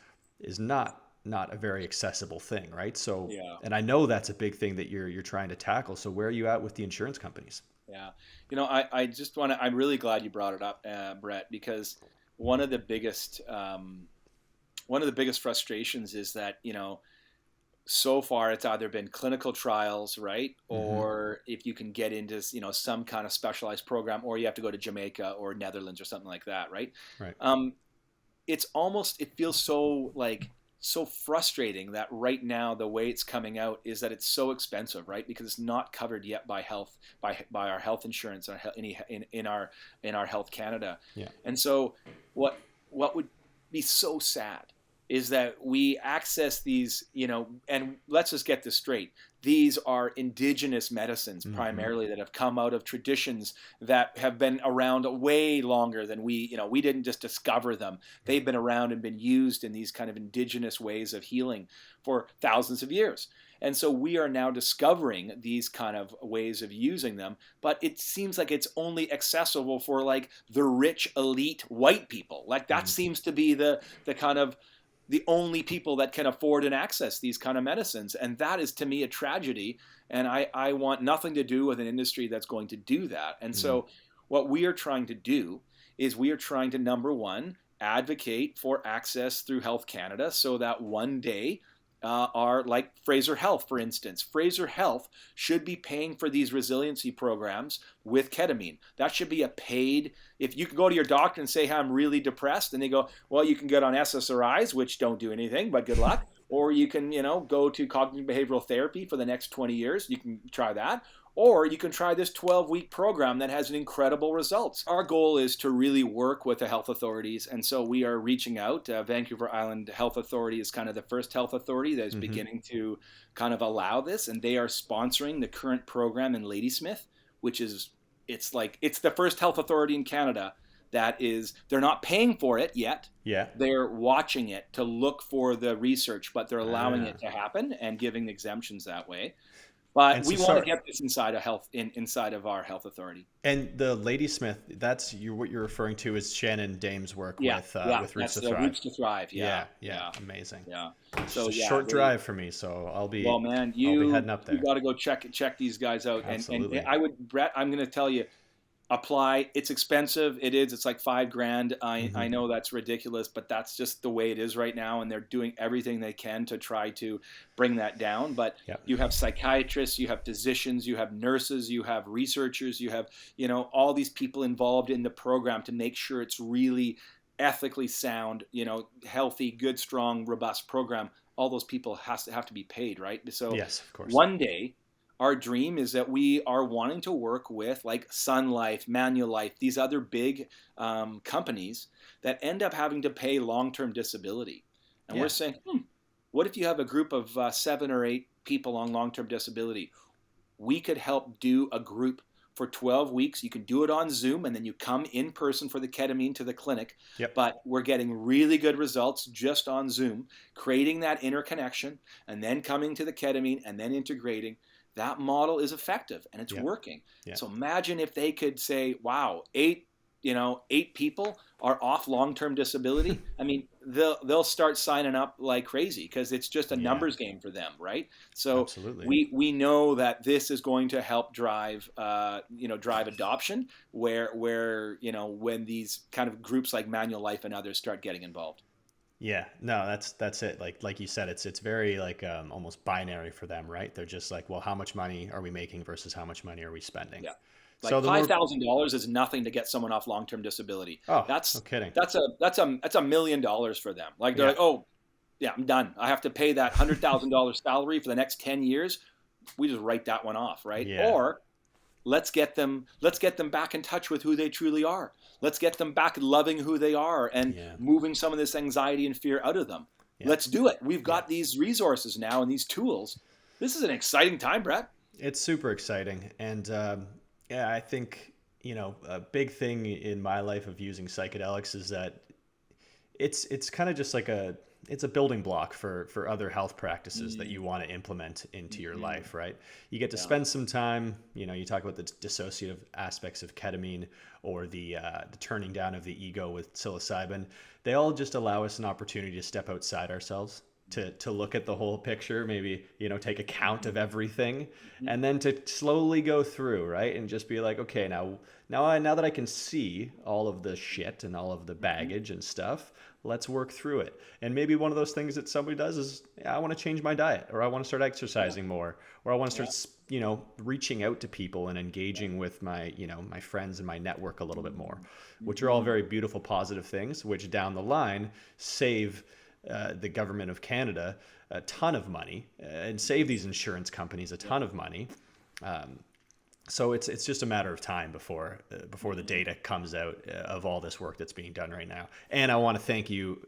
not a very accessible thing, right? So, Yeah. and I know that's a big thing that you're trying to tackle. So where are you at with the insurance companies? Yeah. I just want to, I'm really glad you brought it up, Brett, because one of the biggest, one of the biggest frustrations is that, so far it's either been clinical trials, right? Mm-hmm. Or if you can get into, some kind of specialized program, or you have to go to Jamaica or Netherlands or something like that, right? Right. It's almost, it feels so like so frustrating that right now the way it's coming out is that it's so expensive, right? Because it's not covered yet by our health insurance, in our Health Canada. Yeah. And so what would be so sad is that we access these, and let's just get this straight. These are indigenous medicines Mm-hmm. primarily that have come out of traditions that have been around way longer than we didn't just discover them. Yeah. They've been around and been used in these kind of indigenous ways of healing for thousands of years. And so we are now discovering these kind of ways of using them, but it seems like it's only accessible for like the rich elite white people. Like that Mm-hmm. seems to be the kind of the only people that can afford and access these kind of medicines. And that is to me a tragedy. And I want nothing to do with an industry that's going to do that. And Mm-hmm. so what we are trying to do is we are trying to, number one, advocate for access through Health Canada so that one day are like Fraser Health, for instance. Fraser Health should be paying for these resiliency programs with ketamine. That should be a paid. If you can go to your doctor and say, hey, I'm really depressed, and they go, well, you can get on SSRIs, which don't do anything, but good luck. Or you can, go to cognitive behavioral therapy for the next 20 years. You can try that. Or you can try this 12-week program that has incredible results. Our goal is to really work with the health authorities. And so we are reaching out. Vancouver Island Health Authority is kind of the first health authority that is Mm-hmm. beginning to kind of allow this. And they are sponsoring the current program in Ladysmith, which is, it's the first health authority in Canada that is, they're not paying for it yet. Yeah. They're watching it to look for the research, but they're allowing Ah. it to happen and giving exemptions that way. But And so we want to sorry. get this inside inside of our health authority. And the Ladysmith, that's what you're referring to is Shannon Dame's work Yeah, yeah, with Roots that's to the Thrive. Roots to Thrive. Yeah, Yeah, yeah, yeah, amazing. yeah. It's just So a yeah, short drive for me, so well, man, I'll be you heading up you there. got to go check these guys out, and Absolutely. I would, Brett, I'm going to tell you, apply. It's expensive. It is. It's like $5,000. I Mm-hmm. know that's ridiculous, but that's just the way it is right now, and they're doing everything they can to try to bring that down. But Yep. you have psychiatrists, you have physicians, you have nurses, you have researchers, you have all these people involved in the program to make sure it's really ethically sound, healthy, good, strong, robust program. All those people have to be paid, right? So Yes, of course. one day our dream is that we are wanting to work with like Sun Life, Manulife, these other big companies that end up having to pay long-term disability. And we're Yeah. saying, what if you have a group of 7 or 8 people on long-term disability? We could help do a group for 12 weeks. You can do it on Zoom, and then you come in person for the ketamine to the clinic. Yep. But we're getting really good results just on Zoom, creating that interconnection, and then coming to the ketamine and then integrating. That model is effective and it's Yep. working. Yep. So imagine if they could say, wow, 8 people are off long-term disability. I mean, they'll start signing up like crazy because it's just a Yeah. numbers game for them, right? So Absolutely. we know that this is going to help drive drive adoption where when these kind of groups like Manual Life and others start getting involved. Yeah, no, that's it. Like you said, it's very like almost binary for them, right? They're just like, well, how much money are we making versus how much money are we spending? Yeah. So Like the five more, thousand dollars is nothing to get someone off long-term disability. oh, no That's kidding. that's $1 million for them. Like they're Yeah, like, oh yeah, I'm done. I have to pay that $100,000 salary for the next 10 years. We just write that one off, right? yeah, Or let's get them back in touch with who they truly are. Let's get them back loving who they are and yeah, moving some of this anxiety and fear out of them. yeah, Let's do it. We've yeah. got these resources now and these tools. This is an exciting time, Brett. It's super exciting, and yeah, I think a big thing in my life of using psychedelics is that it's kind of just like it's a building block for other health practices that you Mm, want to implement into your mhm. life, right? You get to Yeah. spend some time, you talk about the dissociative aspects of ketamine or the turning down of the ego with psilocybin. They all just allow us an opportunity to step outside ourselves, to look at the whole picture, maybe, take account of Mhm, everything, mhm. and then to slowly go through, right? And just be like, okay, now that I can see all of the shit and all of the Mhm. baggage and stuff, let's work through it. And maybe one of those things that somebody does is, yeah, I want to change my diet, or I want to start Yeah, exercising more, or I want to yeah, start, reaching out to people and engaging with my friends and my network a little bit more, mhm, which are all mhm. very beautiful, positive things, which down the line save the government of Canada a ton of money, and save these insurance companies a Yeah. ton of money. Um, so it's just a matter of time before the Mhm. data comes out of all this work that's being done right now. And I want to thank you,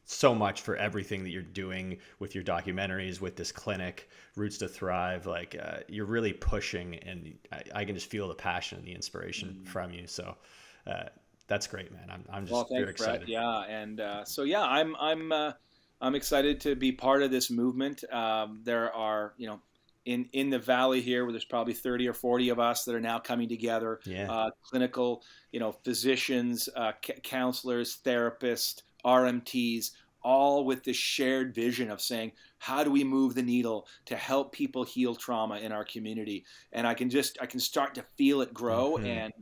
so much for everything that you're doing with your documentaries, with this clinic, Roots to Thrive. Like, you're really pushing, and I can just feel the passion and the inspiration Mhm. from you. So uh, that's great, man. I'm Well, just very thanks, Brett. excited. Yeah, and so yeah, I'm excited to be part of this movement. There are, in the valley here, where there's probably 30 or 40 of us that are now coming together. Yeah. Clinical, physicians, counselors, therapists, RMTs, all with this shared vision of saying, how do we move the needle to help people heal trauma in our community? And I can start to feel it grow, Hmm. and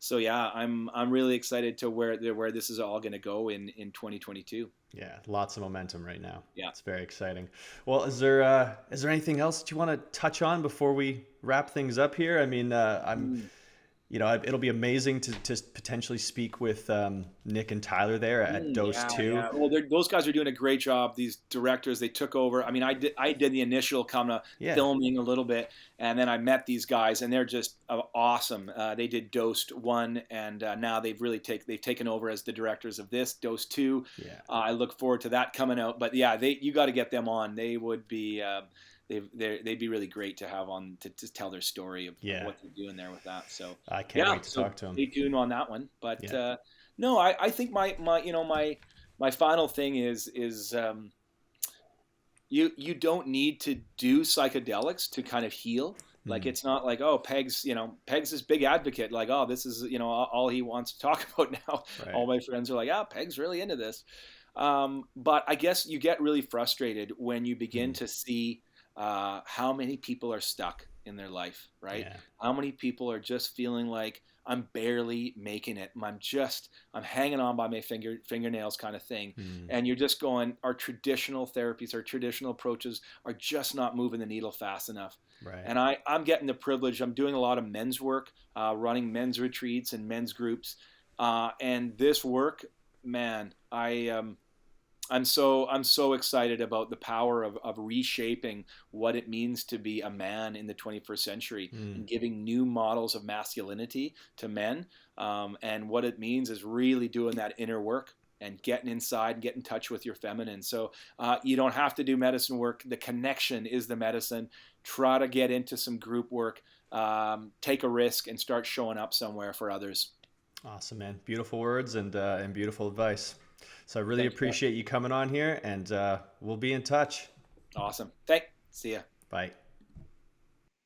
so yeah, I'm really excited to where this is all going to go in 2022. Yeah, lots of momentum right now. Yeah. It's very exciting. Well, is there anything else that you want to touch on before we wrap things up here? I mean, Mm. it'll be amazing to potentially speak with Nick and Tyler there at Dose Yeah, Two. yeah. Well, those guys are doing a great job. These directors, they took over. I mean, I did the initial kind of Yeah, filming a little bit, and then I met these guys, and they're just awesome. They did Dose One, and now they've taken over as the directors of this Dose Two. yeah, I look forward to that coming out. But yeah, you got to get them on. They would be. They'd be really great to have on to tell their story of yeah. what they're doing there with that. So I can't yeah, wait to so talk to him. stay tuned on that one. But Yeah. no, I think my final thing is you don't need to do psychedelics to kind of heal. Like, Hmm. it's not like, oh, Peg's this big advocate, like, oh, this is all he wants to talk about now. All Right. my friends are like, ah, Peg's really into this. But I guess you get really frustrated when you begin Hmm. to see how many people are stuck in their life, right? Yeah. How many people are just feeling like, I'm barely making it. I'm hanging on by my fingernails, kind of thing. Hmm. And you're just going, our traditional therapies, our traditional approaches are just not moving the needle fast enough. Right. And I'm getting the privilege. I'm doing a lot of men's work, running men's retreats and men's groups. And this work, man, I'm so excited about the power of reshaping what it means to be a man in the 21st century, Hmm. and giving new models of masculinity to men. And what it means is really doing that inner work and getting inside and get in touch with your feminine. So you don't have to do medicine work. The connection is the medicine. Try to get into some group work, take a risk, and start showing up somewhere for others. Awesome, man. Beautiful words and beautiful advice. So I really Thanks, Brett. appreciate you coming on here, and we'll be in touch. Awesome. Thanks. See ya. Bye.